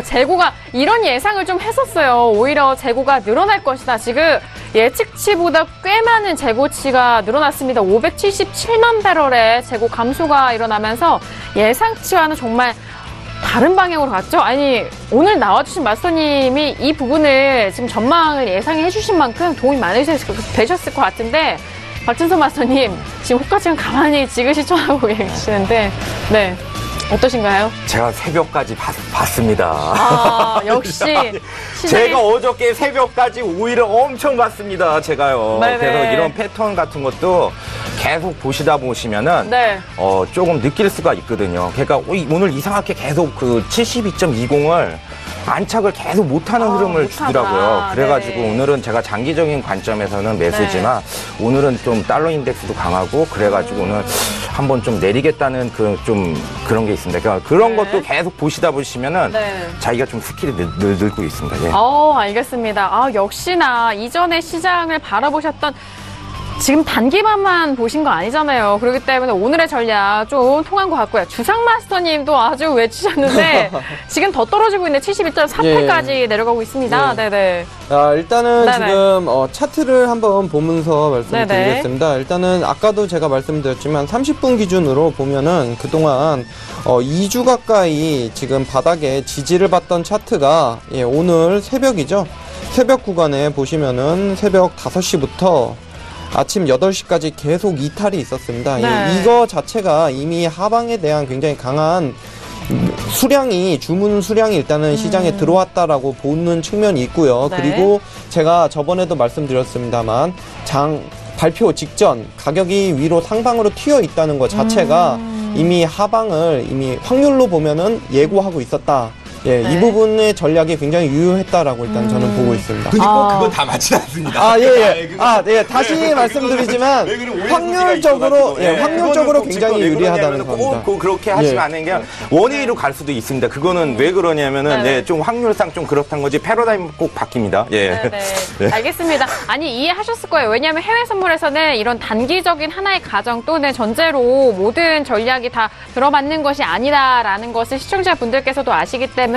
재고가 이런 예상을 좀 했었어요. 오히려 재고가 늘어날 것이다. 지금 예측치보다 꽤 많은 재고치가 늘어났습니다. 577만 배럴의 재고 감소가 일어나면서 예상치와는 정말 다른 방향으로 갔죠? 아니, 오늘 나와주신 마스터님이 이 부분을 지금 전망을 예상해 주신 만큼 도움이 되셨을 것 같은데, 박진서 마스터님, 지금 호가치는 가만히 지그시 쳐다보고 계시는데, 네. 어떠신가요? 제가 새벽까지 봤습니다. 역시. 제가 어저께 새벽까지 오히려 엄청 봤습니다. 제가요. 네네. 그래서 이런 패턴 같은 것도 계속 보시다 보시면은 네. 조금 느낄 수가 있거든요. 그러니까 오늘 이상하게 계속 그 72.20을 안착을 계속 못하는 흐름을 주더라고요. 그래가지고 네네. 오늘은 제가 장기적인 관점에서는 매수지만 오늘은 좀 달러 인덱스도 강하고 그래가지고 오늘 한번 좀 내리겠다는 그런 게 있습니다. 그러니까 그런 것도 계속 보시다 보시면은 자기가 좀 스킬이 늘고 있습니다. 예. 알겠습니다. 역시나 이전에 시장을 바라보셨던 지금 단기만만 보신 거 아니잖아요. 그렇기 때문에 오늘의 전략 좀 통한 것 같고요. 주상 마스터님도 아주 외치셨는데 지금 더 떨어지고 있는 72.4패까지 내려가고 있습니다. 네네. 일단은 네네. 지금 차트를 한번 보면서 말씀드리겠습니다. 일단은 아까도 제가 말씀드렸지만 30분 기준으로 보면은 그동안 2주 가까이 지금 바닥에 지지를 받던 차트가 오늘 새벽이죠. 새벽 구간에 보시면은 새벽 5시부터 아침 8시까지 계속 이탈이 있었습니다. 네. 이거 자체가 이미 하방에 대한 굉장히 강한 주문 수량이 일단은 시장에 들어왔다라고 보는 측면이 있고요. 네. 그리고 제가 저번에도 말씀드렸습니다만 발표 직전 가격이 위로 상방으로 튀어 있다는 것 자체가 이미 하방을 이미 확률로 보면은 예고하고 있었다. 이 부분의 전략이 굉장히 유효했다라고 일단 저는 보고 있습니다. 근데 꼭 그건 다 맞지 않습니다. 다시 말씀드리지만 확률적으로 굉장히 유리하다는 겁니다. 꼭 그렇게 하시면 안 되는 게 원웨이로 갈 수도 있습니다. 그거는 왜 그러냐면은 좀 확률상 좀 그렇다는 거지 패러다임 꼭 바뀝니다. 알겠습니다. 아니 이해하셨을 거예요. 왜냐하면 해외 선물에서는 이런 단기적인 하나의 가정 또는 전제로 모든 전략이 다 들어맞는 것이 아니다라는 것을 시청자분들께서도 아시기 때문에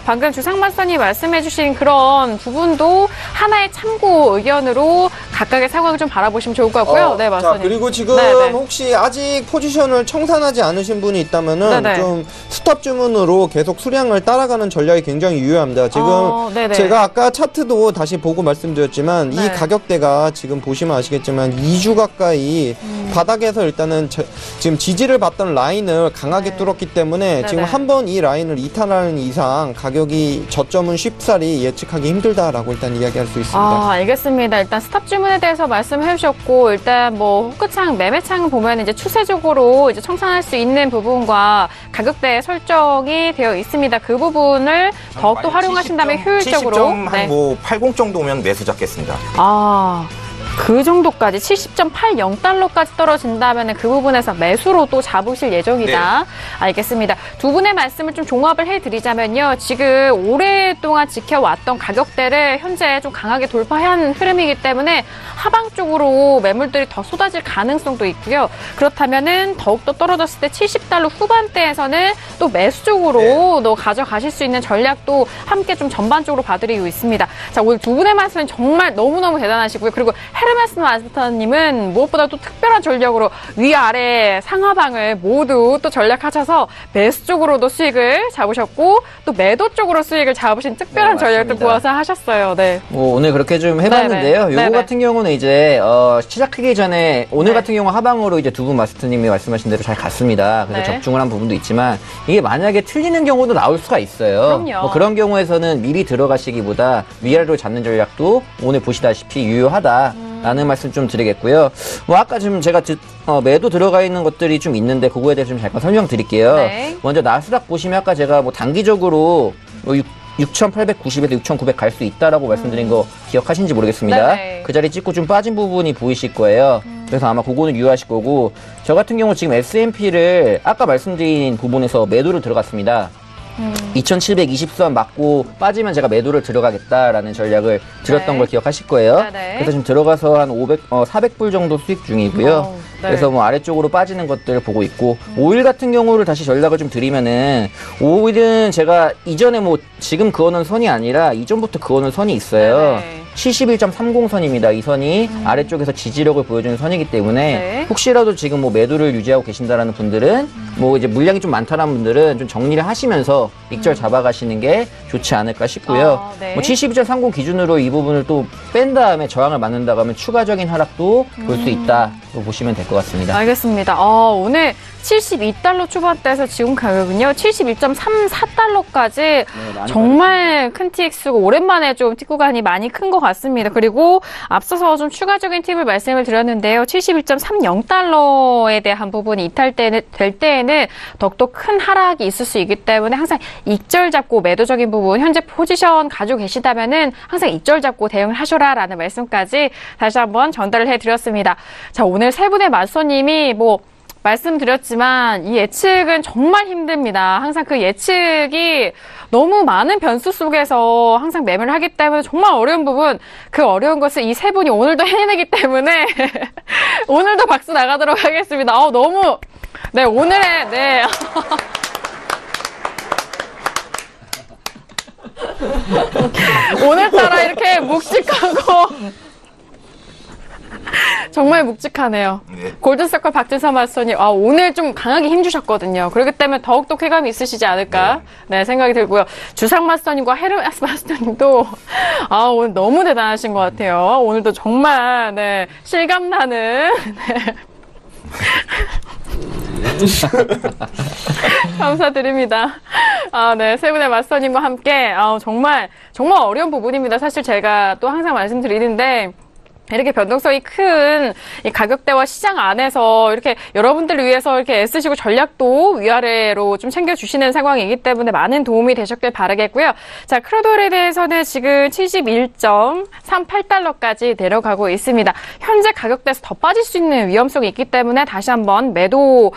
방금 주상 마스터님 말씀해주신 그런 부분도 하나의 참고 의견으로 각각의 상황을 좀 바라보시면 좋을 것 같고요. 네, 마스터님. 그리고 지금 혹시 아직 포지션을 청산하지 않으신 분이 있다면은 좀 스톱 주문으로 계속 수량을 따라가는 전략이 굉장히 유효합니다. 지금 제가 아까 차트도 다시 보고 말씀드렸지만 이 가격대가 지금 보시면 아시겠지만 2주 가까이 바닥에서 일단은 지금 지지를 받던 라인을 강하게 뚫었기 때문에 지금 한번 이 라인을 이탈하는 이상 가격이 저점은 쉽사리 예측하기 힘들다라고 일단 이야기할 수 있습니다. 알겠습니다. 일단 스탑 주문에 대해서 말씀해 주셨고 일단 뭐 호크창, 매매창 보면 이제 추세적으로 이제 청산할 수 있는 부분과 가격대 설정이 되어 있습니다. 그 부분을 더욱더 활용하신다면 효율적으로 80 정도면 매수 잡겠습니다. 그 정도까지 70.80달러까지 떨어진다면 그 부분에서 매수로 또 잡으실 예정이다. 알겠습니다. 두 분의 말씀을 좀 종합을 해드리자면요. 지금 오랫동안 지켜왔던 가격대를 현재 좀 강하게 돌파한 흐름이기 때문에 하방 쪽으로 매물들이 더 쏟아질 가능성도 있고요. 그렇다면은 더욱더 떨어졌을 때 70달러 후반대에서는 또 매수 쪽으로 또 가져가실 수 있는 전략도 함께 좀 전반적으로 봐드리고 있습니다. 자, 오늘 두 분의 말씀은 정말 너무너무 대단하시고요. 그리고 헤르메스 마스터님은 무엇보다 또 특별한 전략으로 위아래 상하방을 모두 또 전략하셔서 매수 쪽으로도 수익을 잡으셨고 또 매도 쪽으로 수익을 잡으신 특별한 전략도 구워서 하셨어요. 오늘 그렇게 좀 해봤는데요. 요거 같은 경우는 이제 시작하기 전에 오늘 같은 경우 하방으로 이제 두 분 마스터님이 말씀하신 대로 잘 갔습니다. 그래서 적중을 한 부분도 있지만 이게 만약에 틀리는 경우도 나올 수가 있어요. 그럼요. 그런 경우에서는 미리 들어가시기보다 위아래로 잡는 전략도 오늘 보시다시피 유효하다. 라는 말씀 좀 드리겠고요. 아까 지금 제가 매도 들어가 있는 것들이 좀 있는데 그거에 대해서 좀 잠깐 설명드릴게요. 먼저 나스닥 보시면 아까 제가 단기적으로 6,890에서 6,900 갈 수 있다라고 말씀드린 거 기억하신지 모르겠습니다. 그 자리 찍고 좀 빠진 부분이 보이실 거예요. 그래서 아마 그거는 유효하실 거고 저 같은 경우 지금 S&P를 아까 말씀드린 부분에서 매도를 들어갔습니다. 2720선 맞고 빠지면 제가 매도를 들어가겠다라는 전략을 드렸던 걸 기억하실 거예요. 그래서 지금 들어가서 한 400불 정도 수익 중이고요. 그래서 아래쪽으로 빠지는 것들을 보고 있고 오일 같은 경우를 다시 전략을 좀 드리면은 오일은 제가 이전에 지금 그어놓은 선이 아니라 이전부터 그어놓은 선이 있어요. 71.30선입니다. 이 선이 아래쪽에서 지지력을 보여주는 선이기 때문에 혹시라도 지금 매도를 유지하고 계신다라는 분들은 이제 물량이 좀 많다라는 분들은 좀 정리를 하시면서 익절 잡아가시는 게 좋지 않을까 싶고요. 72.30 기준으로 이 부분을 또 뺀 다음에 저항을 맞는다고 하면 추가적인 하락도 볼 수 있다. 보시면 될 것 같습니다. 알겠습니다. 오늘 72달러 초반대에서 지금 가격은요. 71.34달러까지 정말 큰 TX고 오랜만에 좀 틱 구간이 많이 큰 것 같습니다. 그리고 앞서서 좀 추가적인 팁을 말씀을 드렸는데요. 71.30달러에 대한 부분이 이탈될 때에는 더욱더 큰 하락이 있을 수 있기 때문에 항상 익절 잡고 매도적인 부분 현재 포지션 가지고 계시다면은 항상 익절 잡고 대응을 하셔라라는 말씀까지 다시 한번 전달을 해드렸습니다. 자, 오늘 세 분의 마스터님이 말씀드렸지만 이 예측은 정말 힘듭니다. 항상 그 예측이 너무 많은 변수 속에서 항상 매매를 하기 때문에 정말 어려운 부분, 그 어려운 것을 이 세 분이 오늘도 해내기 때문에 오늘도 박수 나가도록 하겠습니다. 너무 네, 오늘의 네. 오늘따라 이렇게 묵직하고 정말 묵직하네요. 네. 골든서클 박진서 마스터님, 오늘 좀 강하게 힘주셨거든요. 그렇기 때문에 더욱더 쾌감이 있으시지 않을까, 네, 생각이 들고요. 주상 마스터님과 헤르메스 마스터님도, 오늘 너무 대단하신 것 같아요. 오늘도 정말, 네, 실감나는, 네. 감사드립니다. 네, 세 분의 마스터님과 함께, 정말 어려운 부분입니다. 사실 제가 또 항상 말씀드리는데, 이렇게 변동성이 큰 이 가격대와 시장 안에서 이렇게 여러분들을 위해서 이렇게 애쓰시고 전략도 위아래로 좀 챙겨주시는 상황이기 때문에 많은 도움이 되셨길 바라겠고요. 자, 크루드오일에 대해서는 지금 71.38달러까지 내려가고 있습니다. 현재 가격대에서 더 빠질 수 있는 위험성이 있기 때문에 다시 한번 매도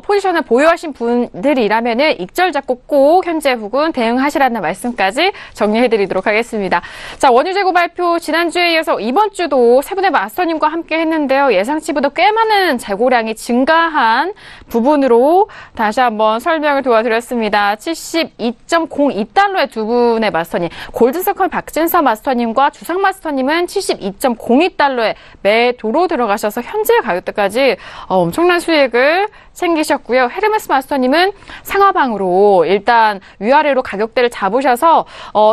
포지션을 보유하신 분들이라면은 익절 잡고 꼭 현재 혹은 대응하시라는 말씀까지 정리해드리도록 하겠습니다. 자, 원유 재고 발표 지난주에 이어서 이번 주도 세 분의 마스터님과 함께 했는데요. 예상치보다 꽤 많은 재고량이 증가한 부분으로 다시 한번 설명을 도와드렸습니다. 72.02달러의 두 분의 마스터님, 골든서클 박진서 마스터님과 주상 마스터님은 72.02달러의 매도로 들어가셔서 현재 가격대까지 엄청난 수익을 챙기셨고요. 헤르메스 마스터님은 상하방으로 일단 위아래로 가격대를 잡으셔서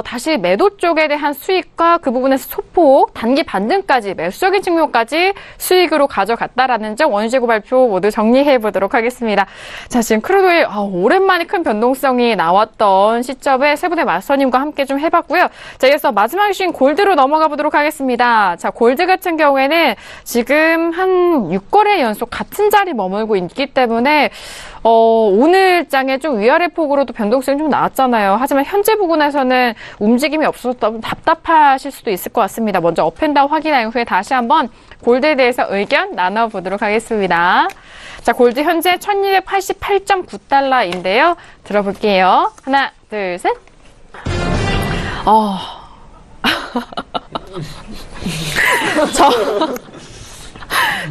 다시 매도 쪽에 대한 수익과 그 부분에서 소폭 단기 반등까지 매수적인 측면까지 수익으로 가져갔다라는 점 원유 재고 발표 모두 정리해 보도록 하겠습니다. 자, 지금 크루드오일 오랜만에 큰 변동성이 나왔던 시점에 세 분의 마스터님과 함께 좀 해봤고요. 자, 이어서 마지막 이슈인 골드로 넘어가 보도록 하겠습니다. 자, 골드 같은 경우에는 지금 한 6거래 연속 같은 자리 머물고 있기 때문에 오늘 장에 좀 위아래 폭으로도 변동성이 좀 나왔잖아요. 하지만 현재 부분에서는 움직임이 없어서 너무 답답하실 수도 있을 것 같습니다. 먼저 업앤다운 확인한 후에 다시 한번 골드에 대해서 의견 나눠보도록 하겠습니다. 자, 골드 현재 1288.9달러인데요. 들어볼게요. 하나, 둘, 셋.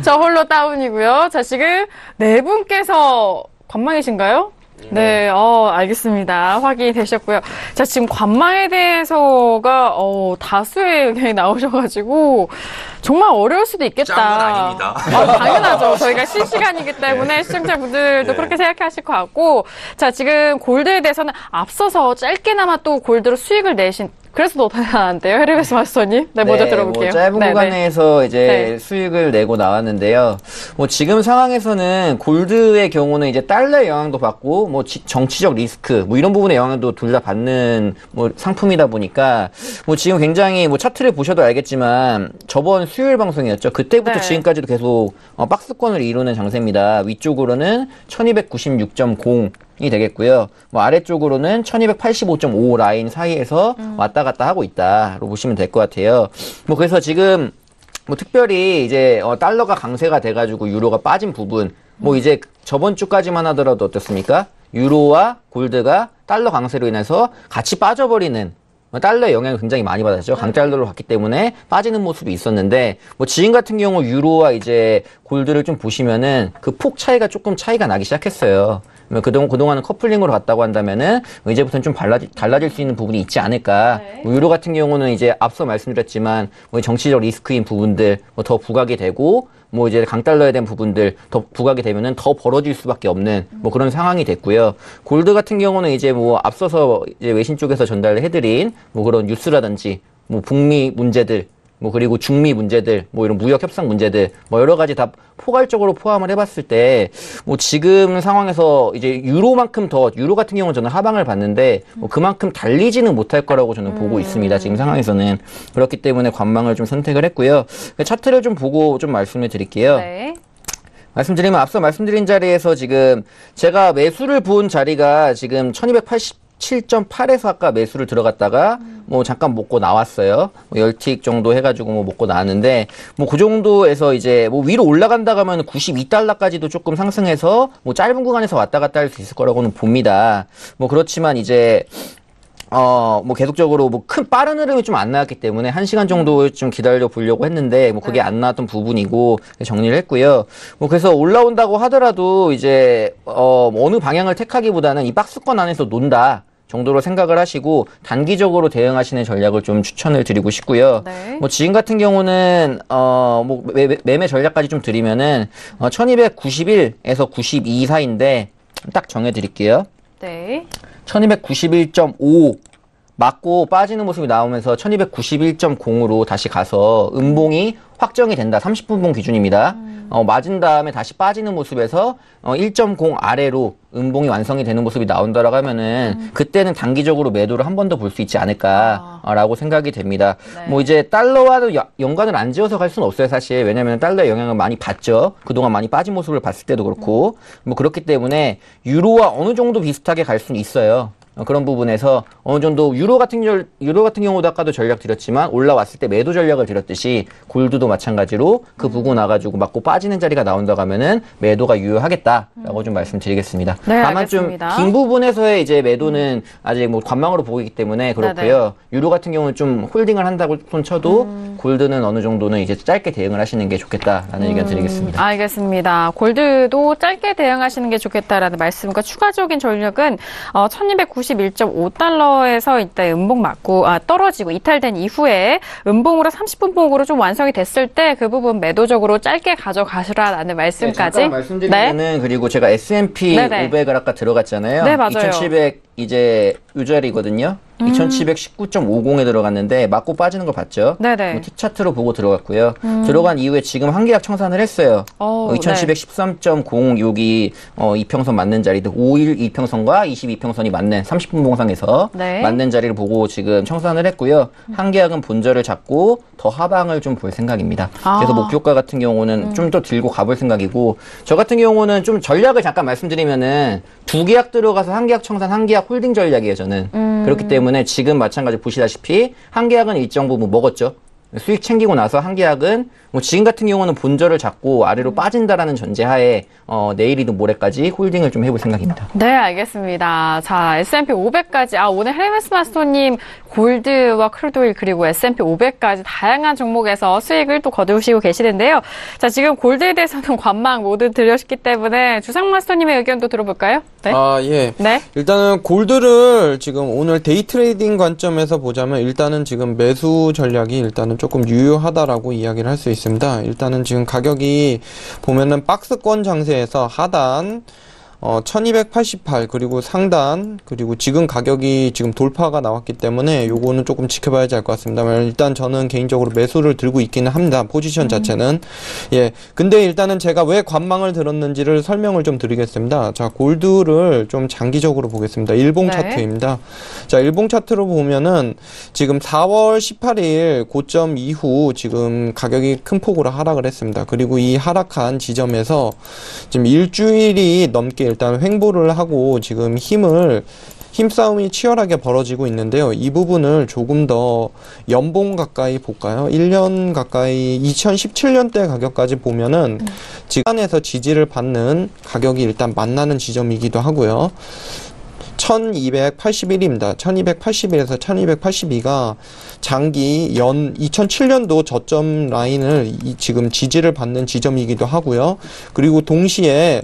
저 홀로 다운이고요. 자, 지금 네 분께서 관망이신가요? 네, 알겠습니다. 확인이 되셨고요. 자, 지금 관망에 대해서가, 다수의 의견이 나오셔가지고, 정말 어려울 수도 있겠다. 짠 건 아닙니다. 당연하죠. 저희가 실시간이기 때문에 시청자분들도 네. 그렇게 생각하실 것 같고, 자, 지금 골드에 대해서는 앞서서 짧게나마 또 골드로 수익을 내신, 그래서 더 대단한데요, 헤르메스 마스터님. 네, 먼저 들어볼게요. 짧은 네, 구간 네. 내에서 이제 네. 수익을 내고 나왔는데요. 지금 상황에서는 골드의 경우는 이제 달러의 영향도 받고, 정치적 리스크, 이런 부분의 영향도 둘 다 받는 상품이다 보니까, 지금 굉장히 차트를 보셔도 알겠지만, 저번 수요일 방송이었죠. 그때부터 네. 지금까지도 계속 박스권을 이루는 장세입니다. 위쪽으로는 1296.0. 이 되겠고요. 아래쪽으로는 1285.5 라인 사이에서 왔다 갔다 하고 있다로 보시면 될 것 같아요. 그래서 지금 특별히 이제 달러가 강세가 돼가지고 유로가 빠진 부분, 이제 저번 주까지만 하더라도 어떻습니까? 유로와 골드가 달러 강세로 인해서 같이 빠져버리는, 달러의 영향을 굉장히 많이 받았죠. 강달러로 갔기 때문에 빠지는 모습이 있었는데, 지금 같은 경우 유로와 이제 골드를 좀 보시면은 그 폭 차이가 조금 차이가 나기 시작했어요. 그동안은 커플링으로 갔다고 한다면은 이제부터는 좀 달라질 수 있는 부분이 있지 않을까. 네. 유로 같은 경우는 이제 앞서 말씀드렸지만 정치적 리스크인 부분들 더 부각이 되고, 이제 강달러에 대한 부분들 더 부각이 되면은 더 벌어질 수밖에 없는 그런 상황이 됐고요. 골드 같은 경우는 이제 앞서서 이제 외신 쪽에서 전달을 해드린 그런 뉴스라든지 북미 문제들, 그리고 중미 문제들, 이런 무역 협상 문제들, 여러 가지 다 포괄적으로 포함을 해봤을 때, 지금 상황에서 이제 유로 같은 경우는 저는 하방을 봤는데, 그만큼 달리지는 못할 거라고 저는 보고 있습니다. 지금 상황에서는. 그렇기 때문에 관망을 좀 선택을 했고요. 차트를 좀 보고 좀 말씀을 드릴게요. 네. 앞서 말씀드린 자리에서 지금 제가 매수를 본 자리가 지금 1288 7.8에서 아까 매수를 들어갔다가 뭐 잠깐 먹고 나왔어요. 뭐 10틱 정도 해가지고 뭐 먹고 나왔는데 뭐 그 정도에서 이제 뭐 위로 올라간다고 하면 92달러까지도 조금 상승해서 뭐 짧은 구간에서 왔다 갔다 할 수 있을 거라고는 봅니다. 뭐 그렇지만 이제 뭐 계속적으로 뭐 큰 빠른 흐름이 좀 안 나왔기 때문에 1시간 정도 좀 기다려 보려고 했는데 뭐 그게 안 나왔던 부분이고 정리를 했고요. 뭐 그래서 올라온다고 하더라도 이제 어느 방향을 택하기보다는 이 박스권 안에서 논다 정도로 생각을 하시고 단기적으로 대응하시는 전략을 좀 추천을 드리고 싶고요. 네. 뭐 지금 같은 경우는 뭐 매매 전략까지 좀 드리면은 1291에서 92 사이인데 딱 정해 드릴게요. 네. 1291.5 맞고 빠지는 모습이 나오면서 1291.0으로 다시 가서 음봉이 확정이 된다. 30분봉 기준입니다. 맞은 다음에 다시 빠지는 모습에서 1.0 아래로 음봉이 완성이 되는 모습이 나온다라고 하면은 그때는 단기적으로 매도를 한 번 더 볼 수 있지 않을까라고 생각이 됩니다. 네. 뭐 이제 달러와도 연관을 안 지어서 갈 수는 없어요, 사실. 왜냐면 달러의 영향을 많이 받죠. 그동안 많이 빠진 모습을 봤을 때도 그렇고. 뭐 그렇기 때문에 유로와 어느 정도 비슷하게 갈 수는 있어요. 그런 부분에서 어느 정도 유로 같은 경우도 아까도 전략 드렸지만 올라왔을 때 매도 전략을 드렸듯이 골드도 마찬가지로 그 부근 와가지고 맞고 빠지는 자리가 나온다고 하면은 매도가 유효하겠다라고 좀 말씀드리겠습니다. 네, 다만 알겠습니다. 좀 긴 부분에서의 이제 매도는 아직 뭐 관망으로 보고 있기 때문에 그렇고요. 유로 같은 경우는 좀 홀딩을 한다고 손 쳐도 골드는 어느 정도는 이제 짧게 대응을 하시는 게 좋겠다라는 의견 드리겠습니다. 알겠습니다. 골드도 짧게 대응하시는 게 좋겠다라는 말씀과 추가적인 전략은 1291.5달러에서 이때 음봉 맞고 떨어지고 이탈된 이후에 음봉으로 30분봉으로 좀 완성이 됐을 때 그 부분 매도적으로 짧게 가져가시라라는 말씀까지. 잠깐 말씀드리면은 그리고 제가 S&P 네네. 500을 아까 들어갔잖아요. 네, 맞아요. 2700 이제 이 자리거든요. 2719.50에 들어갔는데 맞고 빠지는 걸 봤죠. 네네. 뭐 T차트로 보고 들어갔고요. 들어간 이후에 지금 한계약 청산을 했어요. 2713.0 여기 이평선 맞는 자리도 5일 이평선과 22평선이 맞는 30분 봉상에서 네. 맞는 자리를 보고 지금 청산을 했고요. 한계약은 본절을 잡고 더 하방을 좀 볼 생각입니다. 그래서 목표가 같은 경우는 좀 더 들고 가볼 생각이고 저 같은 경우는 좀 전략을 잠깐 말씀드리면은 두 계약 들어가서 한계약 청산, 한계약 홀딩 전략이에요, 저는. 그렇기 때문에 지금 마찬가지 보시다시피 한계약은 일정 부분 먹었죠. 수익 챙기고 나서 한계약은 뭐 지금 같은 경우는 본절을 잡고 아래로 빠진다라는 전제하에 내일이든 모레까지 홀딩을 좀 해볼 생각입니다. 네, 알겠습니다. 자, S&P 500까지 오늘 헤르메스 마스터님 골드와 크루드오일 그리고 S&P 500까지 다양한 종목에서 수익을 또 거두시고 계시는데요. 자, 지금 골드에 대해서는 관망 모두 들으셨기 때문에 주상 마스터님의 의견도 들어볼까요? 네. 예. 네. 일단은 골드를 지금 오늘 데이 트레이딩 관점에서 보자면 일단은 지금 매수 전략이 일단은 조금 유효하다라고 이야기를 할 수 있습니다. 일단은 지금 가격이 보면은 박스권 장세에서 하단 1288 그리고 상단 그리고 지금 가격이 지금 돌파가 나왔기 때문에 요거는 조금 지켜봐야지 할 것 같습니다만 일단 저는 개인적으로 매수를 들고 있기는 합니다. 포지션 자체는. 예. 근데 일단은 제가 왜 관망을 들었는지를 설명을 좀 드리겠습니다. 자, 골드를 좀 장기적으로 보겠습니다. 일봉 네. 차트입니다. 자, 일봉 차트로 보면은 지금 4월 18일 고점 이후 지금 가격이 큰 폭으로 하락을 했습니다. 그리고 이 하락한 지점에서 지금 일주일이 넘게 일단 횡보를 하고 지금 힘싸움이 치열하게 벌어지고 있는데요. 이 부분을 조금 더 연봉 가까이 볼까요? 1년 가까이 2017년대 가격까지 보면은 지간에서 지지를 받는 가격이 일단 만나는 지점이기도 하고요. 1281입니다. 1281에서 1282가 장기 2007년도 저점 라인을 지금 지지를 받는 지점이기도 하고요. 그리고 동시에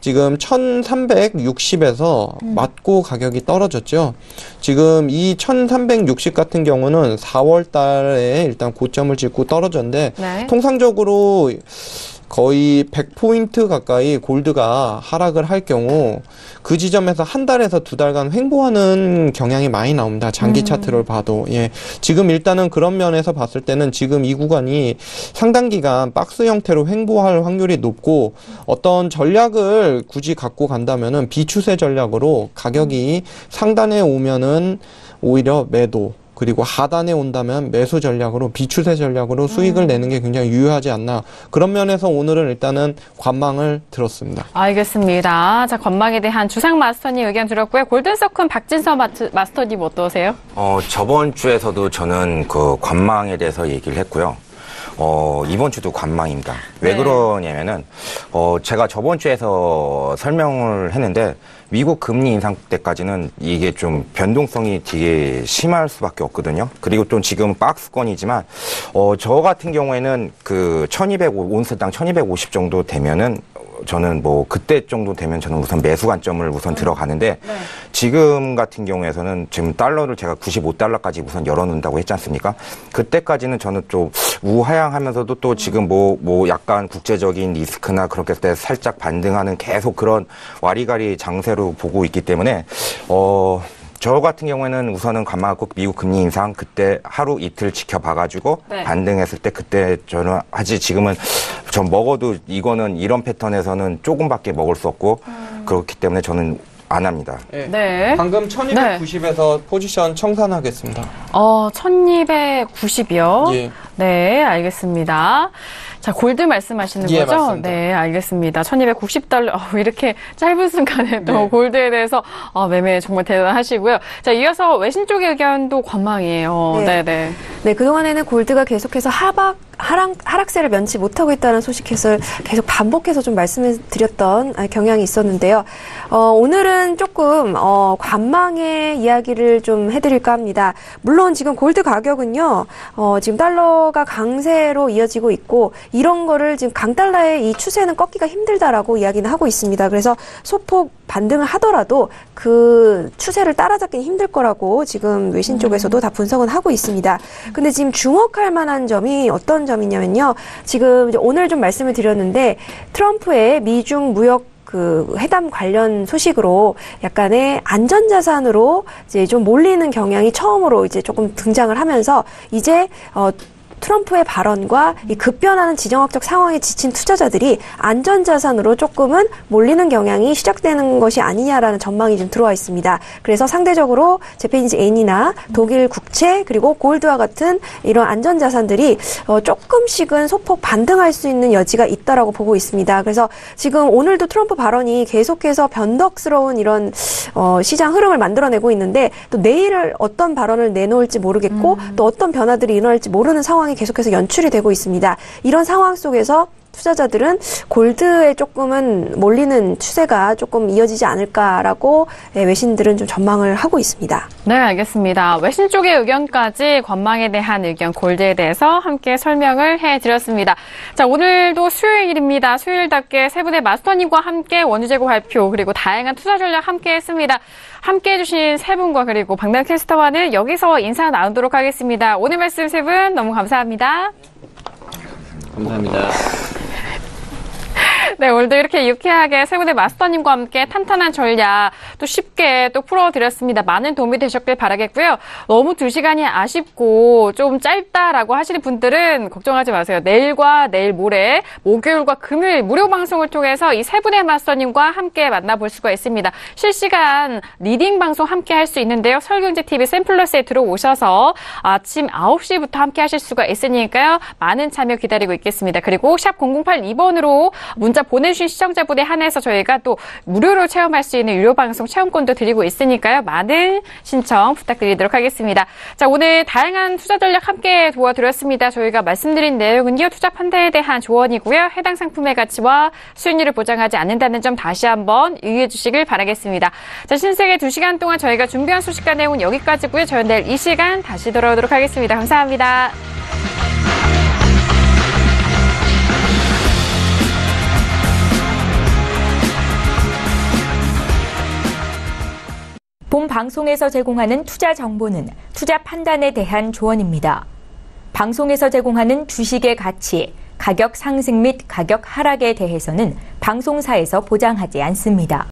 지금 1360에서 맞고 가격이 떨어졌죠. 지금 이 1360 같은 경우는 4월 달에 일단 고점을 찍고 떨어졌는데 네. 통상적으로 거의 100포인트 가까이 골드가 하락을 할 경우 그 지점에서 한 달에서 두 달간 횡보하는 경향이 많이 나옵니다. 장기 차트를 봐도. 예. 지금 일단은 그런 면에서 봤을 때는 지금 이 구간이 상당 기간 박스 형태로 횡보할 확률이 높고 어떤 전략을 굳이 갖고 간다면은 비추세 전략으로 가격이 상단에 오면은 오히려 매도 그리고 하단에 온다면 매수 전략으로 비추세 전략으로 수익을 내는 게 굉장히 유효하지 않나. 그런 면에서 오늘은 일단은 관망을 들었습니다. 알겠습니다. 자, 관망에 대한 주상 마스터님 의견 들었고요. 골든서큰 박진서 마스터님 어떠세요? 저번 주에서도 저는 그 관망에 대해서 얘기를 했고요. 이번 주도 관망입니다. 왜 그러냐면은, 제가 저번 주에서 설명을 했는데, 미국 금리 인상 때까지는 이게 좀 변동성이 되게 심할 수밖에 없거든요. 그리고 또 지금 박스권이지만, 저 같은 경우에는 그 1200, 온스당 1250 정도 되면은, 저는 뭐 그때 정도 되면 저는 우선 매수 관점을 우선 들어가는데 지금 같은 경우에서는 지금 달러를 제가 95달러까지 우선 열어놓는다고 했지 않습니까? 그때까지는 저는 좀 우하향하면서도 또 지금 뭐 약간 국제적인 리스크나 그렇게 때 살짝 반등하는 계속 그런 와리가리 장세로 보고 있기 때문에 저 같은 경우에는 우선은 관망하고 미국 금리 인상 그때 하루 이틀 지켜봐가지고 반등했을 때 그때 저는 하지 지금은 전 먹어도 이거는 이런 패턴에서는 조금밖에 먹을 수 없고 그렇기 때문에 저는 안 합니다. 네. 방금 1290에서 포지션 청산하겠습니다. 1290이요? 예. 네, 알겠습니다. 자, 골드 말씀하시는 거죠? 맞습니다. 네, 알겠습니다. 1290달러. 이렇게 짧은 순간에 또 골드에 대해서 매매 정말 대단하시고요. 자, 이어서 외신 쪽의 의견도 관망이에요. 네. 네, 그동안에는 골드가 계속해서 하락세를 면치 못하고 있다는 소식을 계속 반복해서 좀 말씀을 드렸던 경향이 있었는데요. 오늘은 조금 관망의 이야기를 좀 해드릴까 합니다. 물론 지금 골드 가격은요, 지금 달러가 강세로 이어지고 있고 이런 거를 지금 강달러의 이 추세는 꺾기가 힘들다라고 이야기는 하고 있습니다. 그래서 소폭 반등을 하더라도 그 추세를 따라잡기는 힘들 거라고 지금 외신 쪽에서도 다 분석은 하고 있습니다. 근데 지금 주목할 만한 점이 어떤 점이냐면요. 지금 이제 오늘 좀 말씀을 드렸는데 트럼프의 미중 무역 그 회담 관련 소식으로 약간의 안전자산으로 이제 좀 몰리는 경향이 처음으로 이제 조금 등장을 하면서 이제 트럼프의 발언과 이 급변하는 지정학적 상황에 지친 투자자들이 안전자산으로 조금은 몰리는 경향이 시작되는 것이 아니냐라는 전망이 좀 들어와 있습니다. 그래서 상대적으로 재패니즈 엔이나 독일 국채 그리고 골드와 같은 이런 안전자산들이 조금씩은 소폭 반등할 수 있는 여지가 있다라고 보고 있습니다. 그래서 지금 오늘도 트럼프 발언이 계속해서 변덕스러운 이런 시장 흐름을 만들어내고 있는데 또 내일 어떤 발언을 내놓을지 모르겠고 또 어떤 변화들이 일어날지 모르는 상황이 계속해서 연출이 되고 있습니다. 이런 상황 속에서 투자자들은 골드에 조금은 몰리는 추세가 조금 이어지지 않을까라고 외신들은 좀 전망을 하고 있습니다. 네, 알겠습니다. 외신 쪽의 의견까지 관망에 대한 의견, 골드에 대해서 함께 설명을 해드렸습니다. 자, 오늘도 수요일입니다. 수요일답게 세 분의 마스터님과 함께 원유 재고 발표 그리고 다양한 투자 전략 함께 했습니다. 함께 해주신 세 분과 그리고 박남 캐스터와는 여기서 인사 나누도록 하겠습니다. 오늘 말씀 세 분 너무 감사합니다. 감사합니다. 네, 오늘도 이렇게 유쾌하게 세 분의 마스터님과 함께 탄탄한 전략 또 쉽게 또 풀어드렸습니다. 많은 도움이 되셨길 바라겠고요. 너무 2시간이 아쉽고 좀 짧다라고 하시는 분들은 걱정하지 마세요. 내일과 내일 모레 목요일과 금요일 무료 방송을 통해서 이 세 분의 마스터님과 함께 만나볼 수가 있습니다. 실시간 리딩 방송 함께 할 수 있는데요. 설경제TV 샘플러스에 들어오셔서 아침 9시부터 함께 하실 수가 있으니까요. 많은 참여 기다리고 있겠습니다. 그리고 샵 0082번으로 문자 보내주신 시청자분에 한해서 저희가 또 무료로 체험할 수 있는 유료 방송 체험권도 드리고 있으니까요. 많은 신청 부탁드리도록 하겠습니다. 자, 오늘 다양한 투자 전략 함께 도와드렸습니다. 저희가 말씀드린 내용은요. 투자 판단에 대한 조언이고요. 해당 상품의 가치와 수익률을 보장하지 않는다는 점 다시 한번 유의해 주시길 바라겠습니다. 자, 신세계 2시간 동안 저희가 준비한 소식과 내용은 여기까지고요. 저희는 내일 이 시간 다시 돌아오도록 하겠습니다. 감사합니다. 본 방송에서 제공하는 투자 정보는 투자 판단에 대한 조언입니다. 방송에서 제공하는 주식의 가치, 가격 상승 및 가격 하락에 대해서는 방송사에서 보장하지 않습니다.